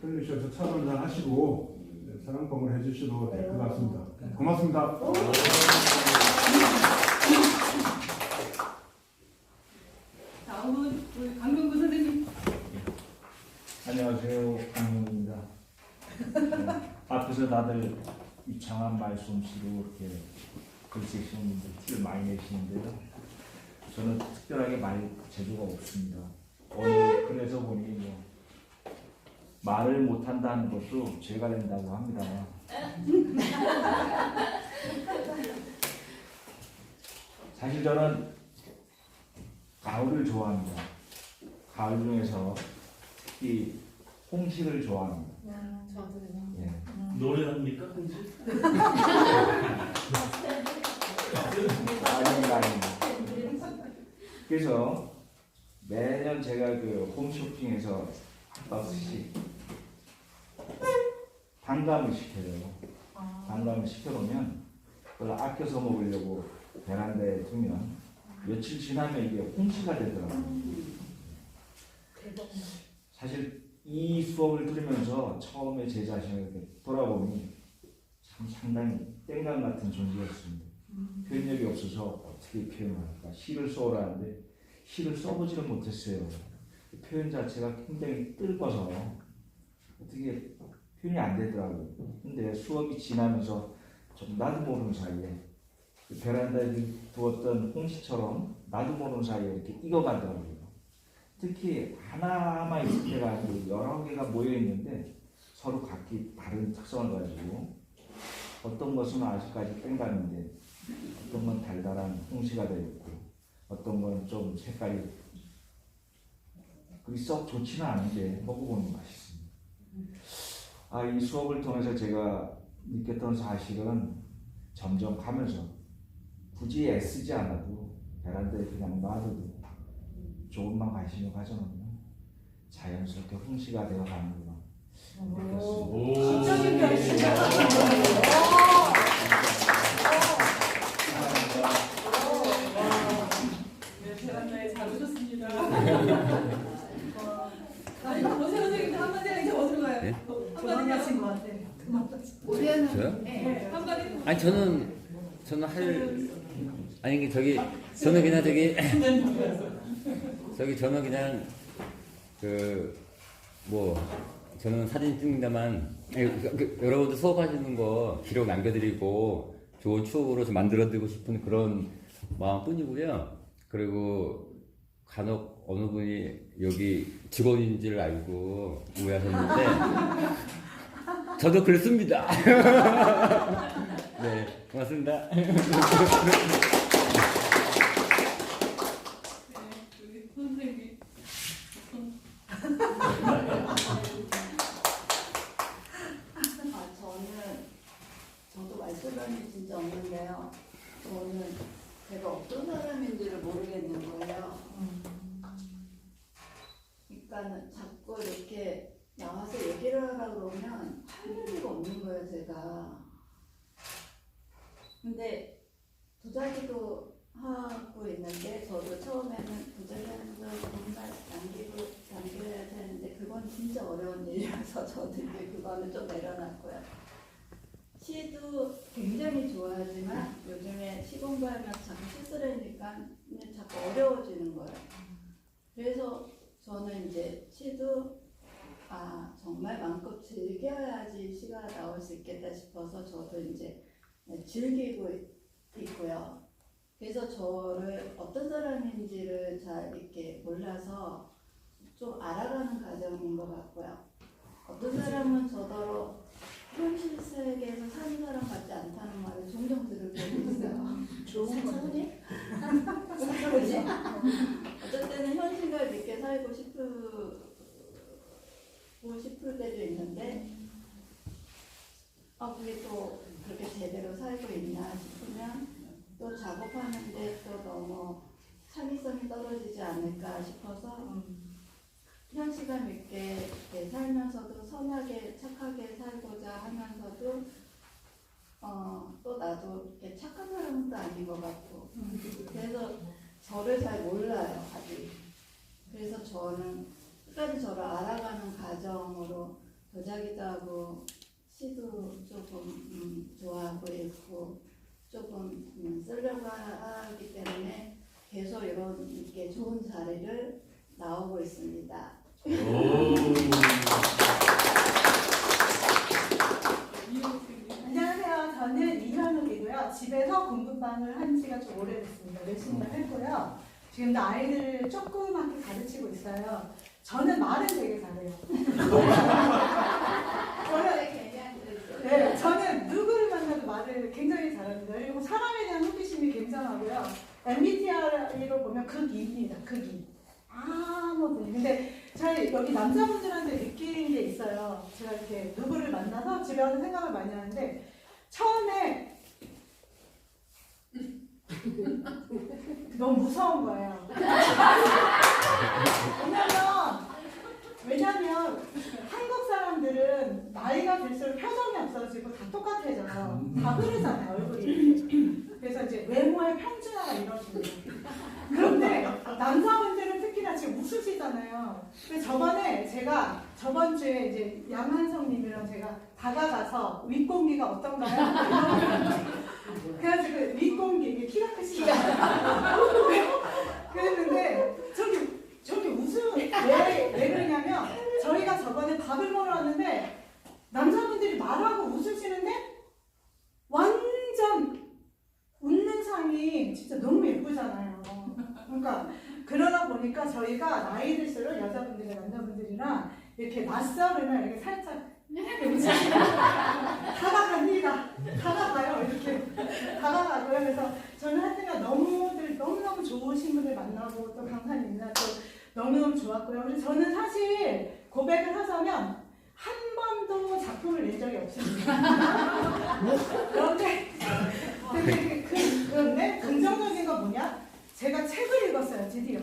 들리셔서 차 한잔 하시고 사랑방을 해주셔도 될 것 같습니다. 고맙습니다. 다음은 우리 강명구 선생님. 안녕하세요, 강용입니다. 앞에서 다들 유창한 말솜씨로 이렇게 글 쓰시는 분들 티를 많이 내시는데요. 저는 특별하게 말 재주가 없습니다. 오늘 글에서 보니 뭐 말을 못한다는 것도 죄가 된다고 합니다. 사실 저는 가을을 좋아합니다. 가을 중에서 특히 홍시를 좋아합니다. 예. 노래합니까 홍시? 아닙니다. 그래서 매년 제가 그 홈쇼핑에서 한 박스씩 단감을 시켜요. 단감을 시켜놓으면 그걸 아껴서 먹으려고 베란다에 두면 며칠 지나면 이게 홍시가 되더라고요. 사실 이 수업을 들으면서 처음에 제 자신을 이렇게 돌아보니 참 상당히 땡강 같은 존재였습니다. 표현력이 없어서 어떻게 표현할까? 시를 써오라는데 시를 써보지를 못했어요. 표현 자체가 굉장히 뜰거서 어떻게 표현이 안 되더라고요. 근데 수업이 지나면서 좀 나도 모르는 사이에 그 베란다에 두었던 홍시처럼 나도 모르는 사이에 이렇게 익어가더라고요. 특히 하나만 있을 때가 아니고 여러 개가 모여 있는데 서로 각기 다른 특성을 가지고 어떤 것은 아직까지 땡감인데 어떤 건 달달한 홍시가 되어 있고 어떤 건 좀 색깔이 그리 썩 좋지는 않은데 먹어보면 맛있습니다. 이 수업을 통해서 제가 느꼈던 사실은 점점 가면서 굳이 애쓰지 않아도 베란다에 그냥 놔둬도 조금만 관심을 가져놓으면 자연스럽게 홍시가 되어 가는구나 느꼈습니다. 진짜 신기하시다. 네, 베란다에 잘 오셨습니다. 원세 선생님도 한마디 하니까 어디로 가요? 네? 한마디 하신 것 같아. 올해는 저요? 네, 한마디. 아니 저는 할 아니 저는 그냥 저는 그냥 저는 사진 찍는 데만 여러분들 수업하시는 거 기록 남겨드리고 좋은 추억으로 좀 만들어드리고 싶은 그런 마음뿐이고요. 그리고 간혹 어느 분이 여기 직원인 줄 알고 오해하셨는데 저도 그렇습니다. 네, 고맙습니다. 우리 선생님. 저도 말씀드린 게 진짜 없는데요. 저는 제가 어떤 사람인지를 모르겠는 거예요. 그러니까는 자꾸 이렇게 나와서 얘기를 하라고 그러면 할 얘기가 없는 거예요, 제가. 근데 도자기도 하고 있는데 저도 처음에는 도자기하는 걸 정말 남겨야 되는데 그건 진짜 어려운 일이라서 저도 이제 그거는 좀 내려놨고요. 시도 굉장히 좋아하지만 요즘에 시 공부하면서 자꾸 시 쓰려니까 자꾸 어려워지는 거예요. 그래서 저는 이제 시도 정말 마음껏 즐겨야지 시가 나올 수 있겠다 싶어서 저도 이제 즐기고 있고요. 그래서 저를 어떤 사람인지를 잘 이렇게 몰라서 좀 알아가는 과정인 것 같고요. 어떤 사람은 저더러 현실 세계에서 사는 사람 같지 않다는 말을 종종 들을 때도 있어요. 좋은 거니? 그지? 어쩔 때는 현실을 믿게 살고 싶을 때도 있는데 그게 또 그렇게 제대로 살고 있나 싶으면 또 작업하는데 또 너무 창의성이 떨어지지 않을까 싶어서 현실감 있게 이렇게 살면서도 선하게 착하게 살고자 하면서도 또 나도 이렇게 착한 사람은 또 아닌 것 같고 그래서 저를 잘 몰라요 아직. 그래서 저는 끝까지 저를 알아가는 과정으로 도자기도 하고 시도 조금 좋아하고 있고 조금 쓰려고 하기 때문에 계속 이렇게 좋은 자리를 나오고 있습니다. 안녕하세요. 저는 이현욱이고요. 집에서 공부방을 한 지가 좀 오래됐습니다. 열심히 했고요. 지금도 아이들을 조그맣게 가르치고 있어요. 저는 말은 되게 잘해요. 저는 누구를 만나도 말을 굉장히 잘합니다. 그리고 사람에 대한 호기심이 굉장하고요. MBTI로 보면 극이입니다. 극이. 아무튼. 근데 저희 여기 남자분들한테 느낀 게 있어요. 제가 이렇게 누구를 만나서 집에 와서 생각을 많이 하는데 처음에 너무 무서운 거예요. 왜냐면 한국 사람들은 나이가 들수록 표정이 없어지고 다 똑같아져요. 다 흐르잖아요, 얼굴이. 그래서 이제 외모의 평준화가 이루어집니다. 그런데 남자분들은 특히나 지금 웃으시잖아요. 근데 저번 주에 이제 양한성님이랑 제가 다가가서 윗공기가 어떤가요? 그래가지고 윗공기, 키가 크시잖아요. 그랬는데 저기 웃음 왜 그러냐면 저희가 저번에 밥을 먹으러 왔는데 남자분들이 말하고 웃으시는데 완전 웃는 상이 진짜 너무 예쁘잖아요. 그러니까 그러다 보니까 저희가 나이 들수록 여자분들이랑 남자분들이랑 이렇게 낯설으면 이렇게 살짝 다가가요. 이렇게 다가가고요. 그래서 저는 하여튼가 너무너무 좋으신 분들 만나고 또 강사님이나 또 너무너무 좋았고요. 그래서 저는 사실 고백을 하자면 한 번도 작품을 낸 적이 없습니다. 그런데 긍정적인 건 뭐냐? 제가 책을 읽었어요, 드디어.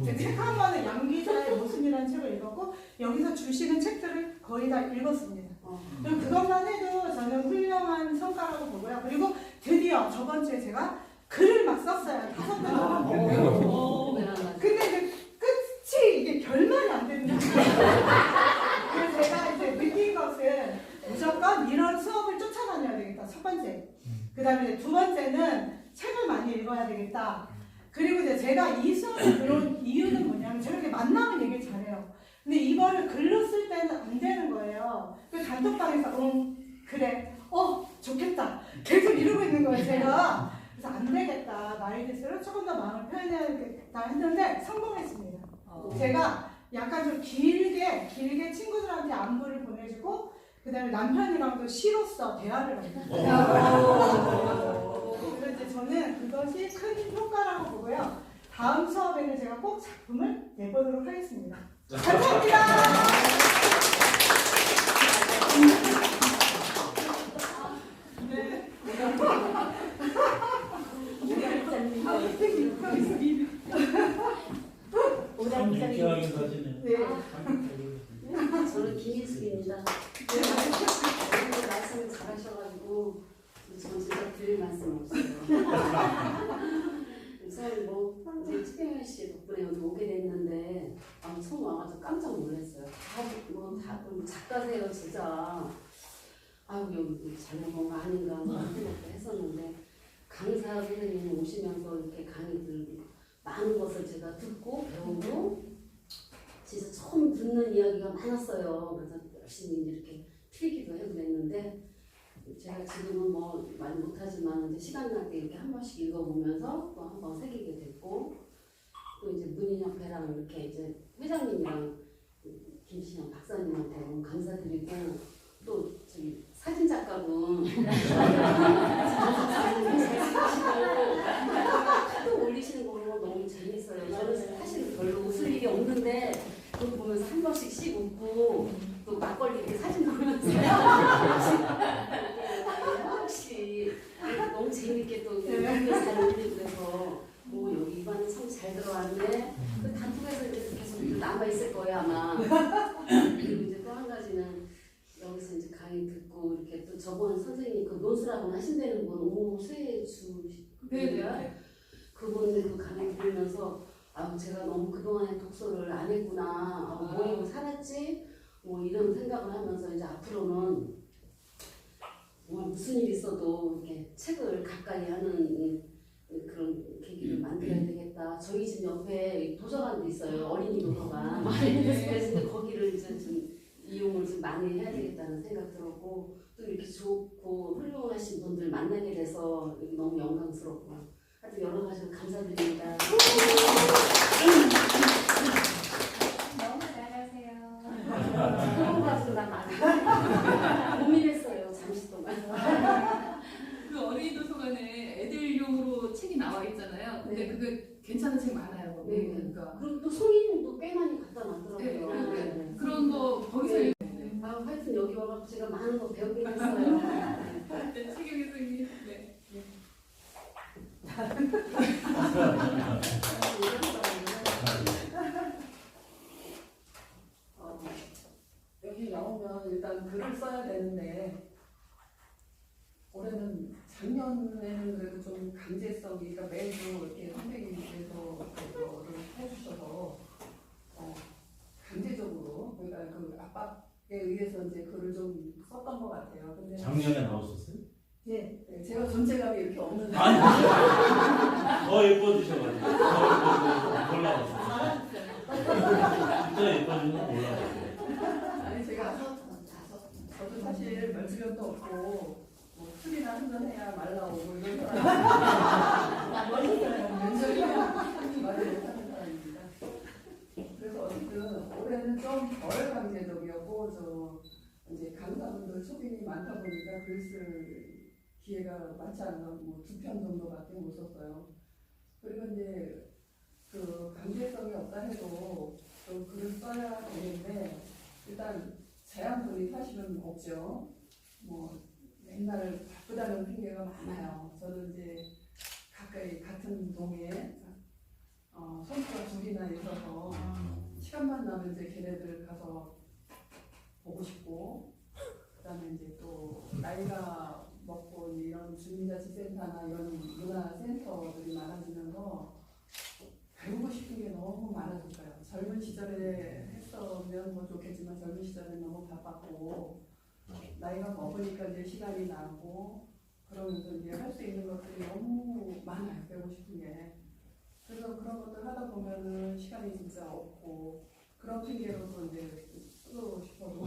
책 한 권은 양기자의 모순이라는 책을 읽었고 여기서 주시는 책들을 거의 다 읽었습니다. 그리고 그것만 해도 저는 훌륭한 성과라고 보고요. 그리고 드디어 저번 주에 제가 글을 막 썼어요. 5편 정도. 근데 이제 끝이 이게 결말이 안 되는 거예요. 그래서 제가 이제 느낀 것은 무조건 이런 수업을 쫓아다녀야 되겠다. 첫 번째. 그 다음에 두 번째는 책을 많이 읽어야 되겠다. 그리고 이제 제가 이 수업에 들어온 이유는 뭐냐면 제가 이렇게 만나면 얘기를 잘해요. 근데 이거를 글로 쓸 때는 안 되는 거예요. 그 단톡방에서 그래 좋겠다 계속 이러고 있는 거예요 제가. 그래서 안 되겠다, 나이 들수록 조금 더 마음을 표현해야겠다 했는데 성공했습니다. 제가 약간 좀 길게 친구들한테 안부를 보내주고 그 다음에 남편이랑도 시로서 대화를 하고 그래서 이제 저는 그것이 큰 효과라고 보고요. 다음 수업에는 제가 꼭 작품을 내보도록 하겠습니다. 감사합니다. 네. 유쾌하게 사시네요. 네. 저는 김희숙입니다. 말씀을 잘하셔가지고 저는 진짜 드릴 말씀 없어요. 우선 이제 최경현 씨 덕분에 여기 오게 됐는데 처음 와가지고 깜짝 놀랐어요. 다 작가세요 진짜. 여기 잘못 본 거 아닌가 생각도 했었는데 강사 선생님 오시면서 이렇게 강의들 많은 것을 제가 듣고 배우고 진짜 처음 듣는 이야기가 많았어요. 그래서 열심히 이렇게 필기도 해도 그랬는데 제가 지금은 많이 못하지만 이제 시간 날 때 이렇게 한 번씩 읽어보면서 또 한 번 새기게 됐고 또 이제 문인협회랑 이렇게 이제 회장님이랑 김신영 박사님한테 너무 감사드리고 또 저기 사진 작가분 하도 올리시는 거 보면 너무 재밌어요. 저는 사실 별로 웃을 일이 없는데 그거 보면서 한 번씩 웃고 또 막걸리 이렇게 사진 보면서 그 저번 선생님 그 논술학원 하신다는 분 오세주 네네. 그분들 그 강의 들으면서 아 제가 너무 그동안에 독서를 안 했구나 모이고 살았지 뭐 이런 생각을 하면서 이제 앞으로는 뭐 무슨 일 있어도 이렇게 책을 가까이 하는 그런 계기를 만들어야 되겠다. 저희 집 옆에 도서관도 있어요. 어린이 도서관. 그래서 거기를 이제 좀 이용을 좀 많이 해야 되겠다는 생각 들었고 또 이렇게 좋고 훌륭하신 분들 만나게 돼서 너무 영광스럽고 하여튼 여러 가지로 감사드립니다. 너무 잘하세요. 처음 가지고 나 많이 고민했어요. 잠시 동안. 그 어린이 도서관에 애들용으로 책이 나와 있잖아요. 근데 네. 그게 괜찮은 책 많아요. 거기. 네. 그러니까 그리고 또 성인도 꽤 많이 갖다 놨더라고요. 네. 그런 거 거기서 네. 아, 하여튼 여기 와서 제가 많은 거 배우게 됐어요. 네, 최경희 선생님. 네. 여기 나오면 일단 글을 써야 되는데 올해는 작년에는 그래도 좀 강제성이 그러니까 매주 이렇게 선생님께서 그거를 해주셔서 강제적으로 그러니까 그 압박에 의해서 이제 글을 좀 썼던 것 같아요. 근데 작년에 나오셨어요? 네, 제가 존재감이 이렇게 없는데 아니, 더 예뻐지셔가지고 더 올라왔어요. 진짜 예뻐지는 건 올라왔어요. 아니 제가 저도 사실 멀찌감도 없고 뭐 술이나 한잔 해야 말 나오고 이런 사람 나 멀리 면접이 말을 못하는 사람입니다. 그래서 어쨌든 올해는 좀 덜 강제적이었고 저 이제 강사분들 소빈이 많다 보니까 글 쓸 기회가 많지 않아 뭐 2편 정도밖에 못 썼어요. 그리고 이제 그 강제성이 없다 해도 또 글을 써야 되는데 일단 제한분이 사실은 없죠. 뭐 맨날 바쁘다는 핑계가 많아요. 저는 이제 가까이 같은 동에 선수가 둘이나 있어서 시간만 나면 이제 걔네들 가서 보고 싶고 그다음에 이제 또 나이가 먹고 이런 주민자치센터나 이런 문화센터들이 많아지면서 배우고 싶은 게 너무 많아졌어요. 젊은 시절에 했으면 뭐 좋겠지만 젊은 시절에 너무 바빴고 나이가 먹으니까 이제 시간이 나고 그러면서 이제 할 수 있는 것들이 너무 많아요. 배우고 싶은 게. 그래서 그런 것들 하다 보면은 시간이 진짜 없고 그런 핑계로도 이제 쓰고 싶어도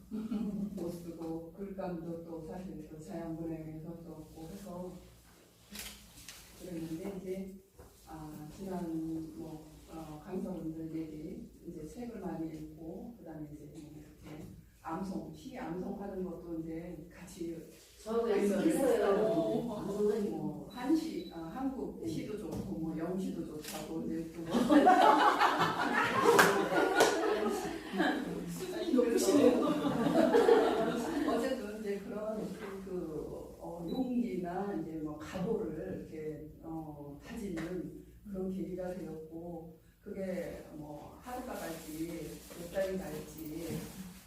못 쓰고 글감도 또 사실 또 자연분해에서 썼고 해서 그랬는데 이제 지난 뭐 강사분들 얘기 이제 책을 많이 읽고 그다음에 이제 이렇게 암송 시 암송하는 것도 이제 같이 저하고 약속했어요. 뭐 한시 한국 시도 좋고 뭐 영시도 좋다고 이제 또 수준이 높으시네요. 어쨌든 이제 그런 용기나 이제 뭐 각오를 이렇게 다지는 그런 계기가 되었고 그게 뭐 하루가 갈지 몇 달이 갈지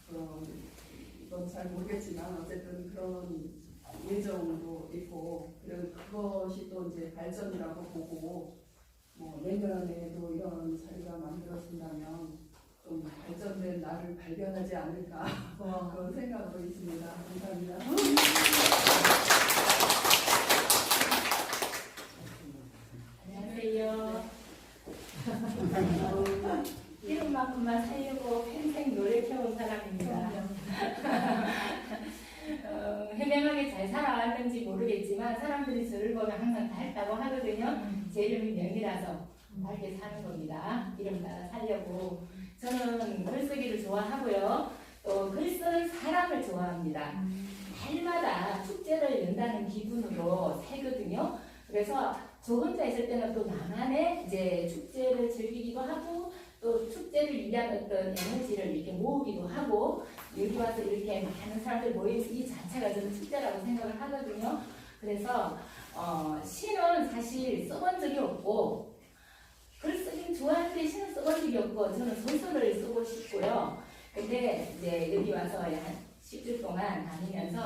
그건 잘 모르겠지만 어쨌든 그런 예정도 있고 그리고 그것이 또 이제 발전이라고 보고 뭐 내년에도 이런 자리가 만들어진다면 좀 발전된 나를 발견하지 않을까 그런 생각으로 있습니다. 감사합니다. 안녕하세요. 이름만큼만 살려고 평생 노력해온 사람입니다. 현명하게 잘 살아왔는지 모르겠지만 사람들이 저를 보면 항상 밝다고 하거든요. 제 이름이 명이라서 밝게 사는 겁니다. 이름 따라 살려고. 저는 글쓰기를 좋아하고요. 또 글 쓰는 사람을 좋아합니다. 날마다 축제를 연다는 기분으로 살거든요. 그래서 저 혼자 있을 때는 또 나만의 이제 축제를 즐기기도 하고 또 축제를 위한 어떤 에너지를 이렇게 모으기도 하고 여기 와서 이렇게 많은 사람들 모이는 이 자체가 저는 축제라고 생각을 하거든요. 그래서 시는 사실 써본 적이 없고 글쓰기는 좋아하는데 시는 써본 적이 없고 저는 소설을 쓰고 싶고요. 근데 이제 여기 와서 한 10주 동안 다니면서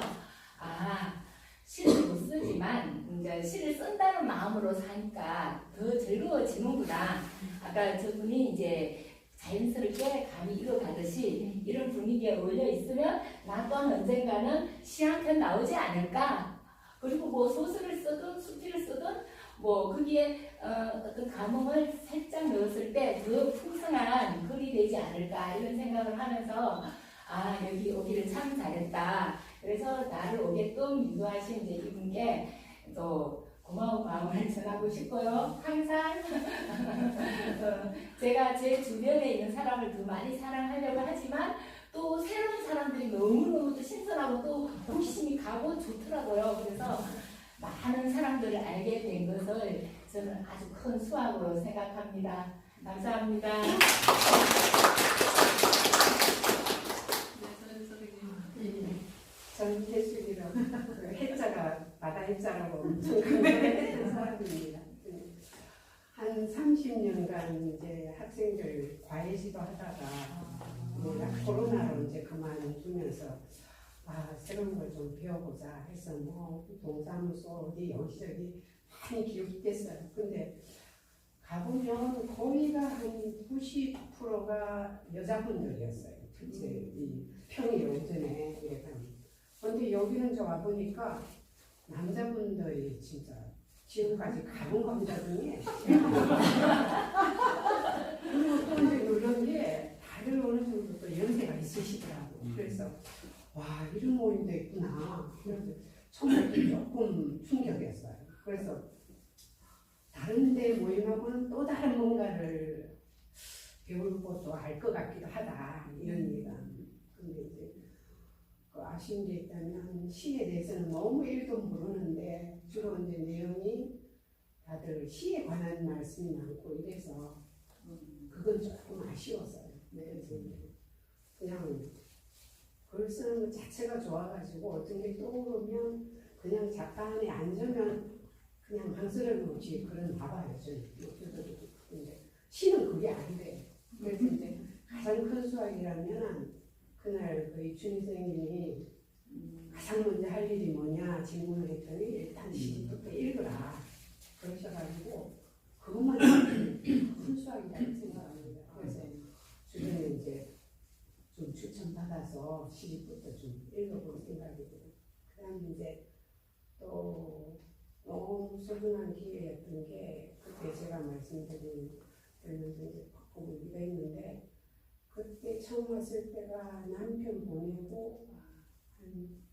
시를 못 쓰지만 이제 시를 쓴다는 마음으로 사니까 더 즐거워지는구나. 아까 저분이 이제 자연스럽게 감이 익어가듯이 이런 분위기에 어울려 있으면 나 또한 언젠가는 시 한 편 나오지 않을까. 그리고 뭐 소설을 쓰든 수필을 쓰든 뭐 거기에 어떤 감흥을 살짝 넣었을 때 더 풍성한 글이 되지 않을까 이런 생각을 하면서 여기 오기를 참 잘했다. 그래서 나를 오게끔 유도하신 이제 이분께 또 고마운 마음을 전하고 싶고요. 항상 제가 제 주변에 있는 사람을 더 많이 사랑하려고 하지만 또 새로운 사람들이 너무너무 신선하고 또 호기심이 가고 좋더라고요. 그래서 많은 사람들을 알게 된 것을 저는 아주 큰 수확으로 생각합니다. 감사합니다. 저는 예술이라고 그 해자가 바다 해자라고 엄청 강조했던 사람입니다. 한 30년간 이제 학생들 과외지도 하다가 코로나로 이제 그만두면서 새로운 걸 좀 배워보자 해서 뭐 동사무소 어디 여기저기 많이 기웃댔어요. 근데 가보면 거의가 한 90%가 여자분들이었어요. 특히 이 평일 오전에 이렇게. 근데 여기는 저 와보니까 남자분들이 진짜 지금까지 가본 감자 중에 그리고 또 이제 놀란 게 다들 어느 정도 또 연세가 있으시더라고. 그래서 와 이런 모임도 있구나. 그래서 처음에 조금 충격이었어요. 그래서 다른 데 모임하고는 또 다른 뭔가를 배우고 또 알 것 같기도 하다 이런 얘기가. 근데 이제 아쉬운 게 있다면 시에 대해서는 너무 일도 모르는데 주로 이제 내용이 다들 시에 관한 말씀이 많고 이래서 그건 조금 아쉬웠어요. 그래서 그냥 글 쓰는 것 자체가 좋아가지고 어떤 게 떠오르면 그냥 작가 안에 앉으면 그냥 한스러움 없이 글은 봐봐요. 근데 시는 그게 아니래요. 그래서 이제 가장 큰 수확이라면 그날 그 이춘희 선생님이 가장 먼저 할 일이 뭐냐 질문을 했더니 일단 시부터 읽으라 그러셔가지고 그것만 큰 수학이라고 생각합니다. 그래서 주변에 이제 좀 추천받아서 시집부터 좀 읽어볼 생각이고요. 그 다음에 이제 또 너무 소중한 기회였던 게 그때 제가 말씀드리면서 이제 바꾸기가 있는데 그때 처음 왔을 때가 남편 보내고 한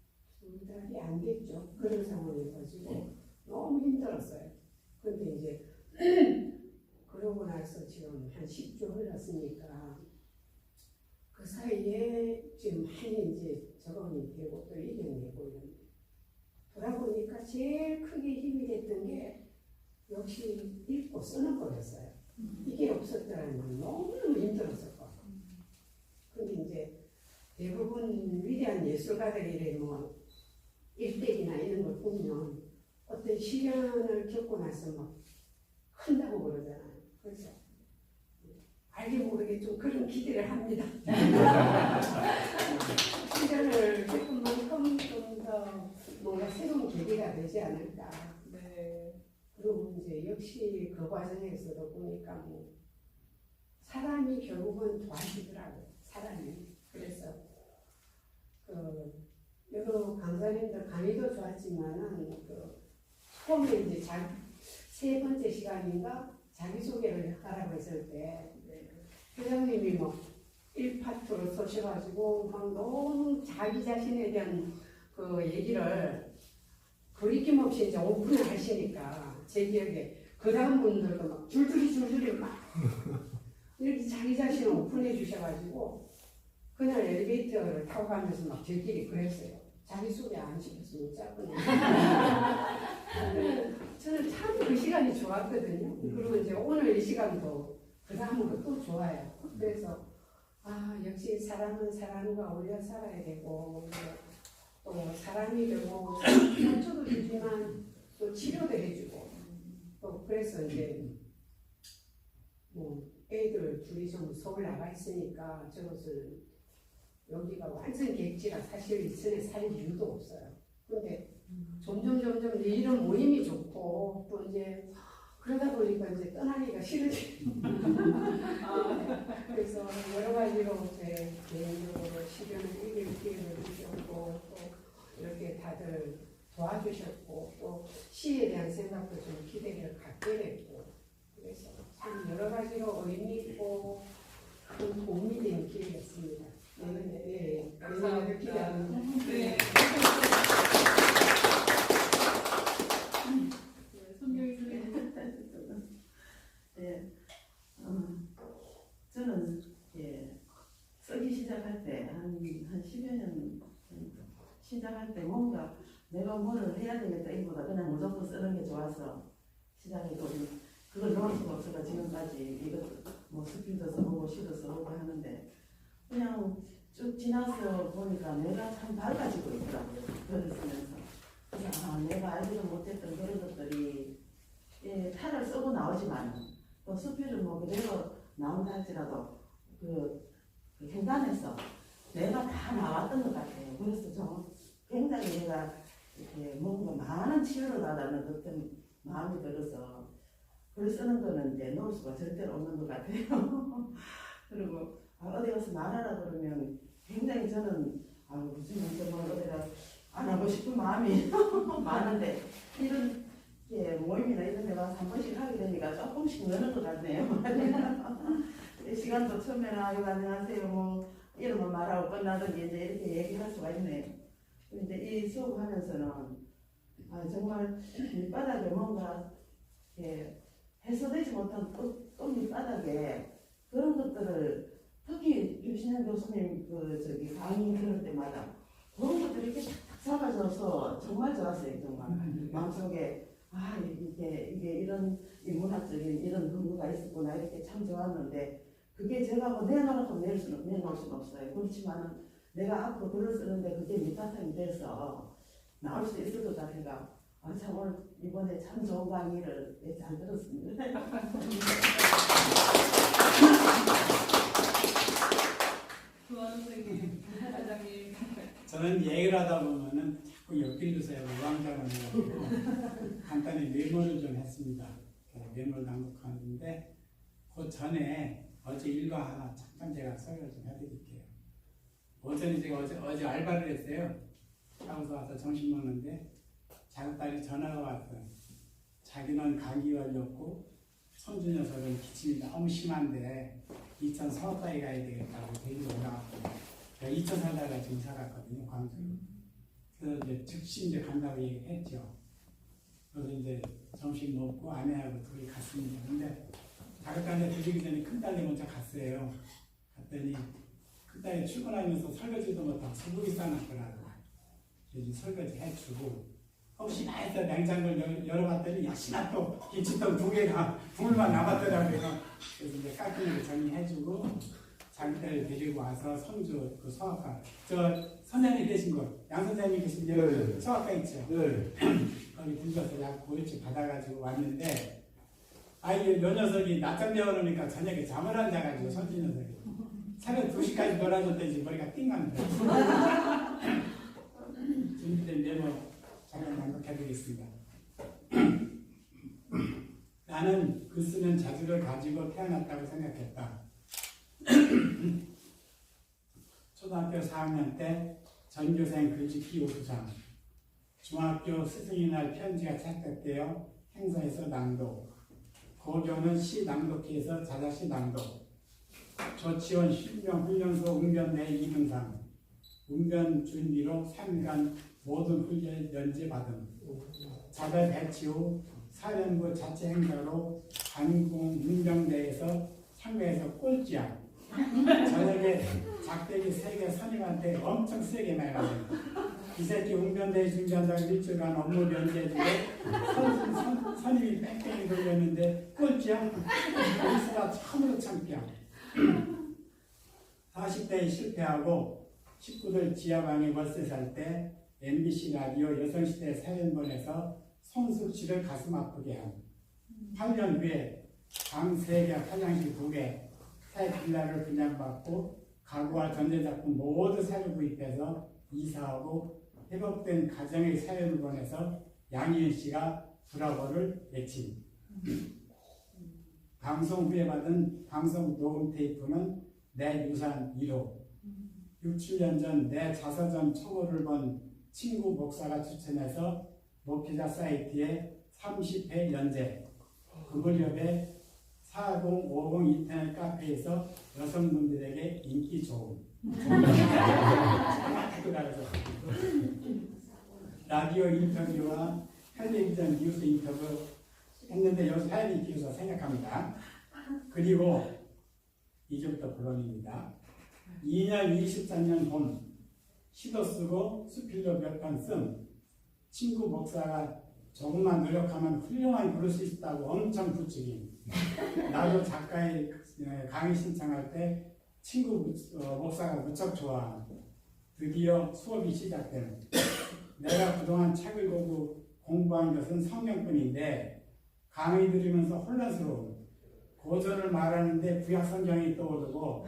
2달이 안 됐죠. 그런 상황이어가지고 너무 힘들었어요. 근데 이제 그러고 나서 지금 한 10주 흘렀으니까 그 사이에 지금 많이 이제 적응이 되고 또 이겨내고 이런 돌아보니까 제일 크게 힘이 됐던 게 역시 읽고 쓰는 거였어요. 이게 없었더라면 너무너무 힘들었을 거예요. 근데 이제 대부분 위대한 예술가들이 뭐 일대기나 이런 걸 보면 어떤 시련을 겪고 나서 막 큰다고 그러잖아요. 그래서 알게 모르게 좀 그런 기대를 합니다. 시련을 겪은 만큼 좀 더 뭔가 새로운 계기가 되지 않을까. 네. 그리고 이제 역시 그 과정에서도 보니까 뭐 사람이 결국은 도와주더라고요. 사람이. 그래서 그 여러 강사님들 강의도 좋았지만은 그 처음에 이제 세 번째 시간인가 자기소개를 하라고 했을 때 회장님이 뭐 1파트로 서셔가지고 막 너무 자기 자신에 대한 그 얘기를 거리낌 없이 이제 오픈을 하시니까 제 기억에 그 다음 분들도 막 줄줄이 막 이렇게 자기 자신을 오픈해 주셔가지고 그날 엘리베이터를 타고 가면서 막 저희끼리 그랬어요. 자기소개 안 시켜서 못 자꾸나. 저는 참 그 시간이 좋았거든요. 그리고 이제 오늘 이 시간도 그 다음으로 또 좋아요. 그래서 역시 사람은 사람과 어울려 살아야 되고 또 사람이 되고 상처도 주지만 또 치료도 해주고 또 그래서 이제 뭐 애들 둘이 좀 서울 나가 있으니까 저것은 여기가 완전 객지라 사실 이천에 살 이유도 없어요. 근데 점점 이제 이런 모임이 좋고 또 이제 그러다 보니까 이제 떠나기가 싫으지. 그래서 여러 가지로 제 개인적으로 시련을 이길 기회를 주셨고 또 이렇게 다들 도와주셨고 또 시에 대한 생각도 좀 기대를 갖게 됐고 그래서 참 여러 가지로 의미 있고 큰 도움이 된 기회였습니다. 네, 내년에도 기대합니다. 네. 손경희 선생님. 네, 저는 쓰기 시작할 때 한 10여 년 시작할 때 뭔가 내가 뭐를 해야 되겠다기보다 그냥 무조건 쓰는 게 좋아서 시작해도 그걸 놓을 수가 없어서 지금까지 이것도 뭐 스피도 써보고 시도 써보고 하는데 그냥 쭉 지나서 보니까 내가 참 밝아지고 있더라고요. 글을 쓰면서. 그래서 내가 알지도 못했던 그런 것들이 탈을 쓰고 나오지만 또 수필은 뭐 그대로 나온다 할지라도 그 행간에서 내가 다 나왔던 것 같아요. 그래서 좀 굉장히 내가 이렇게 뭔가 많은 치유를 받는 어떤 마음이 들어서 글 쓰는 거는 이제 놓을 수가 절대로 없는 것 같아요. 그리고 어디 가서 말하라 그러면 굉장히 저는 무슨 정말 어디가 안 하고 싶은 마음이 많은데 이런 모임이나 이런 데 와서 한 번씩 하게 되니까 조금씩 느는 것 같네요. 시간도 처음에는 아이고 안녕하세요 뭐 이름을 말하고 끝나든지 이제 이렇게 얘기할 수가 있네요. 근데 이 수업하면서는 정말 밑바닥에 뭔가 해소되지 못한 또 밑바닥에 그런 것들을 특히 유신현 교수님 강의 들을 때마다 그런 것들이 이렇게 탁탁 잡아져서 정말 좋았어요. 정말 마음속에 이게 이런 인문학적인 이런 근거가 있었구나 이렇게 참 좋았는데 그게 제가 뭐 내놓고 내놓을 수는 없어요. 그렇지만은 내가 앞으로 글을 쓰는데 그게 밑바탕이 돼서 나올 수 있을 것 같아가 참 오늘 이번에 참 좋은 강의를 잘 들었습니다. 조한우 선생님, 과장님. 저는 얘기를 하다 보면은 자꾸 엮일려서요. 우왕좌왕 해가지고 간단히 메모를 좀 했습니다. 메모를 낭독하는데 그 전에 어제 일과 하나 잠깐 제가 설명을 좀 해드릴게요. 오전에 제가 어제 알바를 했어요. 사무소 와서 점심 먹는데 작은딸이 전화가 왔어요. 자기는 감기 걸렸고 손주 녀석은 기침이 너무 심한데 이천 서울까지 가야 되겠다고 데리고 올라왔고 제가 이천 살다가 지금 살았거든요. 광주로. 그래서 이제 즉시 이제 간다고 얘기했죠. 그래서 이제 점심 먹고 아내하고 둘이 갔습니다. 근데 작은딸이 들리기 전에 큰딸이 먼저 갔어요. 갔더니 큰딸이 출근하면서 설거지도 못하고 소고기 싸놨더라고요. 그래서 설거지 해주고 혹시나 해서 냉장고를 열어봤더니 역시나 또 김치통 2개가 국물만 남았더라고요. 그래서 이제 깔끔하게 정리해주고 자기들 데리고 와서 손주 그 소아과 선생님 계신 곳 양 선생님 계신 데 소아과 있죠. 거기 들려서 약 고일치 받아가지고 왔는데 요 녀석이 낮잠 재워놓으니까 저녁에 잠을 안 자가지고 손주 녀석이 새벽 2시까지 놀아줬더니 머리가 띵갑니다. 준비된 메모 잠깐 낭독해드리겠습니다. 나는 글 쓰는 자질을 가지고 태어났다고 생각했다. 초등학교 4학년 때 전교생 글짓기 우수상, 중학교 스승의 날 편지가 채택되어 행사에서 낭독, 고교는 시 낭독회에서 자자시 낭독, 조치원 실명 훈련소 웅변대 2등상, 웅변 준비로 3간 모든 훈련 면제 받음, 자대 배치 후 사령부 자체 행사로 관공 웅변대에서 참가해서 꼴찌야. 저녁에 작대기 3개 선임한테 엄청 세게 말하네. 이 새끼 웅변대에 준비한다고 일주일간 업무 면제해주고 선임이 뺑뺑이 돌렸는데 꼴찌야. 거기서가 참으로 창피야. 40대에 실패하고 식구들 지하방에 월세 살 때 MBC 라디오 여성시대 사연본에서 송숙 씨를 가슴 아프게 한 8년 후에 방 3개, 화장실 2개, 새 빌라를 분양받고 가구와 전자작품 모두 새로 구입해서 이사하고 회복된 가정의 사연을 보내서 양희은 씨가 브라보를 외친. 방송 후에 받은 방송 녹음 테이프는 내 유산 1호. 6, 7년 전 내 자서전 초고를 본 친구 목사가 추천해서 목회자 사이트에 30회 연재. 그 무렵에 4050 인터넷 카페에서 여성분들에게 인기 좋은. 라디오 인터뷰와 텔레비전 뉴스 인터뷰 했는데 여기 사연이 길어서 생각합니다. 그리고 이제부터 본론입니다. 2년 23년 봄 시도 쓰고 수필도 몇 번 쓴 친구 목사가 조금만 노력하면 훌륭한 글을 수 있다고 엄청 부추긴. 나도 작가의 강의 신청할 때 친구 목사가 무척 좋아. 드디어 수업이 시작된. 내가 그동안 책을 보고 공부한 것은 성경뿐인데 강의 들으면서 혼란스러운. 고전을 말하는데 구약 성경이 떠오르고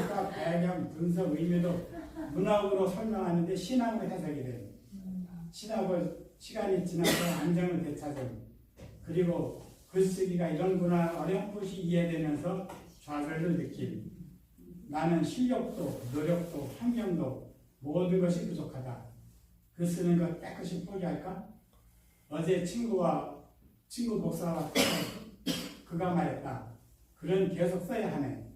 작가 배경, 분석, 의미도 문학으로 설명하는데 신학으로 해석이 돼. 신학을 시간이 지나서 안정을 되찾은. 그리고 글쓰기가 이런구나 어렴풋이 이해되면서 좌절을 느낌. 나는 실력도 노력도 환경도 모든 것이 부족하다. 글 쓰는 것 깨끗이 포기할까? 어제 친구 목사와 그가 말했다. 글은 계속 써야 하네.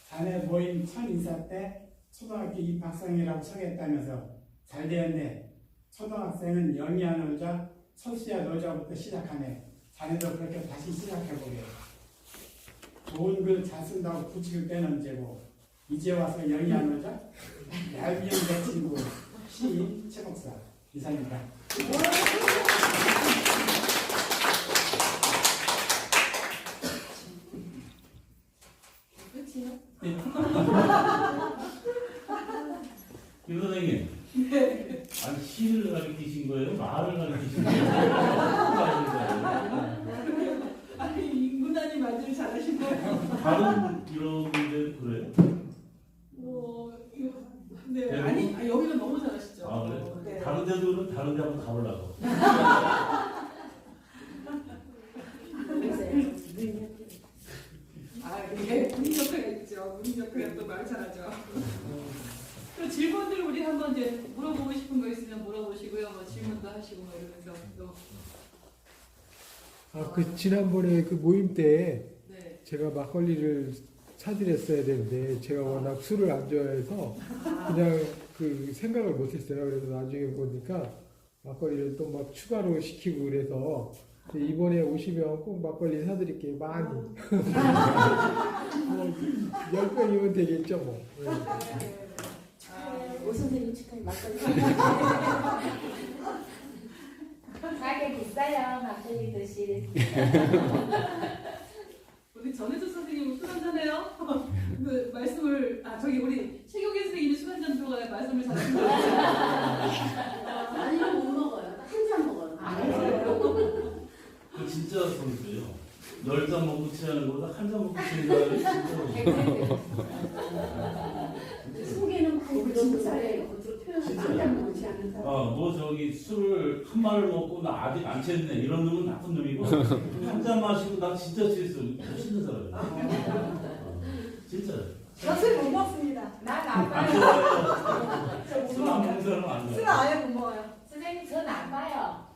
자네 모임 첫 인사 때 초등학교 입학생이라고 소개했다면서 잘 되었네. 초등학생은 영이 안 오자 첫수야 노자부터 시작하네. 자네도 그렇게 다시 시작해보게. 좋은 글 잘 쓴다고 부추길 때는 언제고 이제 와서 영이 안 오자? 얄미운 내 친구 시인 최 목사 이상입니다. 끝이요? 김 선생님. 네. 아니 시를 가르치신 거예요? 말을 가르치신 거예요? 아니 인문학이 말들 잘하신 거예요. 다른 이런 분들 그래요? 네. 네. 아니 여기는 너무 잘하시죠. 아 그래? 네. 다른 데도 다른 데 한번 가보려고. 이게 문인 역할이 있죠. 문인 역할이 또 말 잘하죠. 그 질문들 우리 한번 이제 물어보고 싶은 거 있으면 물어보시고요. 뭐 질문도 하시고 뭐 이러면서 또. 그 지난번에 그 모임 때 네. 제가 막걸리를 사드렸어야 되는데 제가 워낙 술을 안 좋아해서 그냥 그 생각을 못했어요. 그래서 나중에 보니까 막걸리를 또 막 추가로 시키고 그래서 이번에 오시면 꼭 막걸리 사드릴게요. 많이. 10병이면 되겠죠 뭐. 오 선생님 축하해 막걸리. 가게 비싸요. 막걸리 드실. 우리 전혜주 선생님은 술 한잔해요? 그 말씀을 저기 우리 최경희 선생님이 술 한잔 들어가야 말씀을 잘하신 거 같아요. 아니요 못 먹어요. 한 잔 먹어요. 그 진짜 선수예요. 10잔 먹고 취하는 것보다 한 잔 먹고 취하는 사람이 진짜 속에는 많이 진짜예요. 표현을 못지 않는 사람. 뭐 저기 술을 한 마를 먹고 나 아직 안 취했네 이런 놈은 나쁜 놈이고 한 잔 마시고 나 진짜 취했어 멋있는 사람이야. 진짜. 저술 못 먹습니다. 난 안 나빠요. 좋아요. 술안 먹는 사람 안 술은 좋아요. 아예 못 먹어요. 선생님 저 나빠요.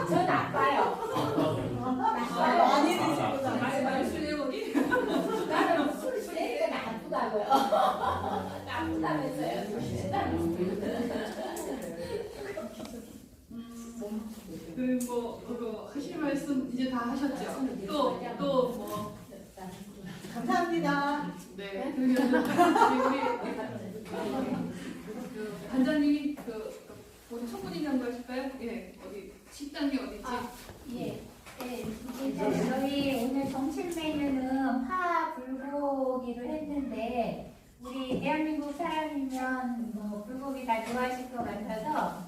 저 나빠요. 많이 드시고 말술 해보기? 나는 술 세니까 나쁘다고요. 나쁘다면서요. 그거 하실 말씀 이제 다 하셨죠? 또 뭐. 감사합니다. 네. 그러면 우리 반장님이 어디 청문회장 가실까요? 예. 어디 식당이 어디지? 예. 네, 일단 저희 오늘 점심 메뉴는 파 불고기를 했는데 우리 대한민국 사람이면 뭐 불고기 다 좋아하실 것 같아서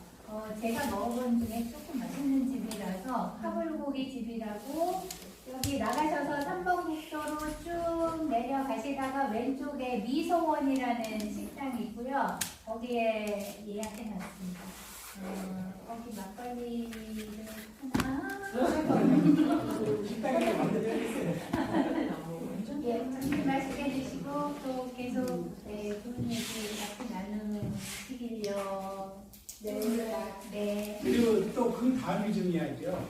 제가 먹어본 중에 조금 맛있는 집이라서 파불고기 집이라고 여기 나가셔서 삼봉국도로 쭉 내려가시다가 왼쪽에 미소원이라는 식당이 있고요. 거기에 예약해놨습니다. 거기 막걸리를 하나. 예, 맛있게 드시고 또 계속 좋은 얘기 같이 나누시길요. 네. 그리고 또 그 다음이 중요하죠.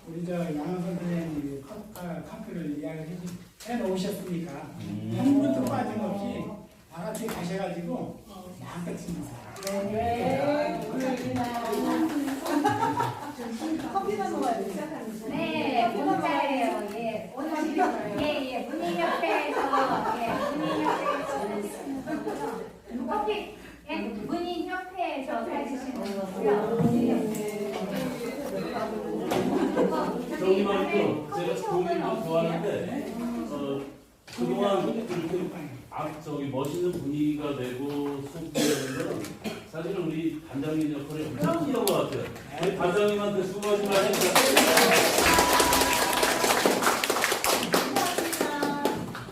우리 저 양원 선생님이 카페를 예약을 해놓으셨으니까 한 분도 빠짐없이 다 같이 가셔가지고 마음껏 치면서. 커피만 먹어야 돼. 네, 문자예요. 예, 오늘 문인협회에서 커피 문인협회에서 사주시는 거고요. 저기 말고 제가 고기를 좋아하는데 그동안 이렇게 저기 멋있는 분위기가 되고 소개하는 건 사실은 우리 단장님 역할이 엄청 컸던 것 같아요. 우리 단장님한테 수고하신 것 같습니다.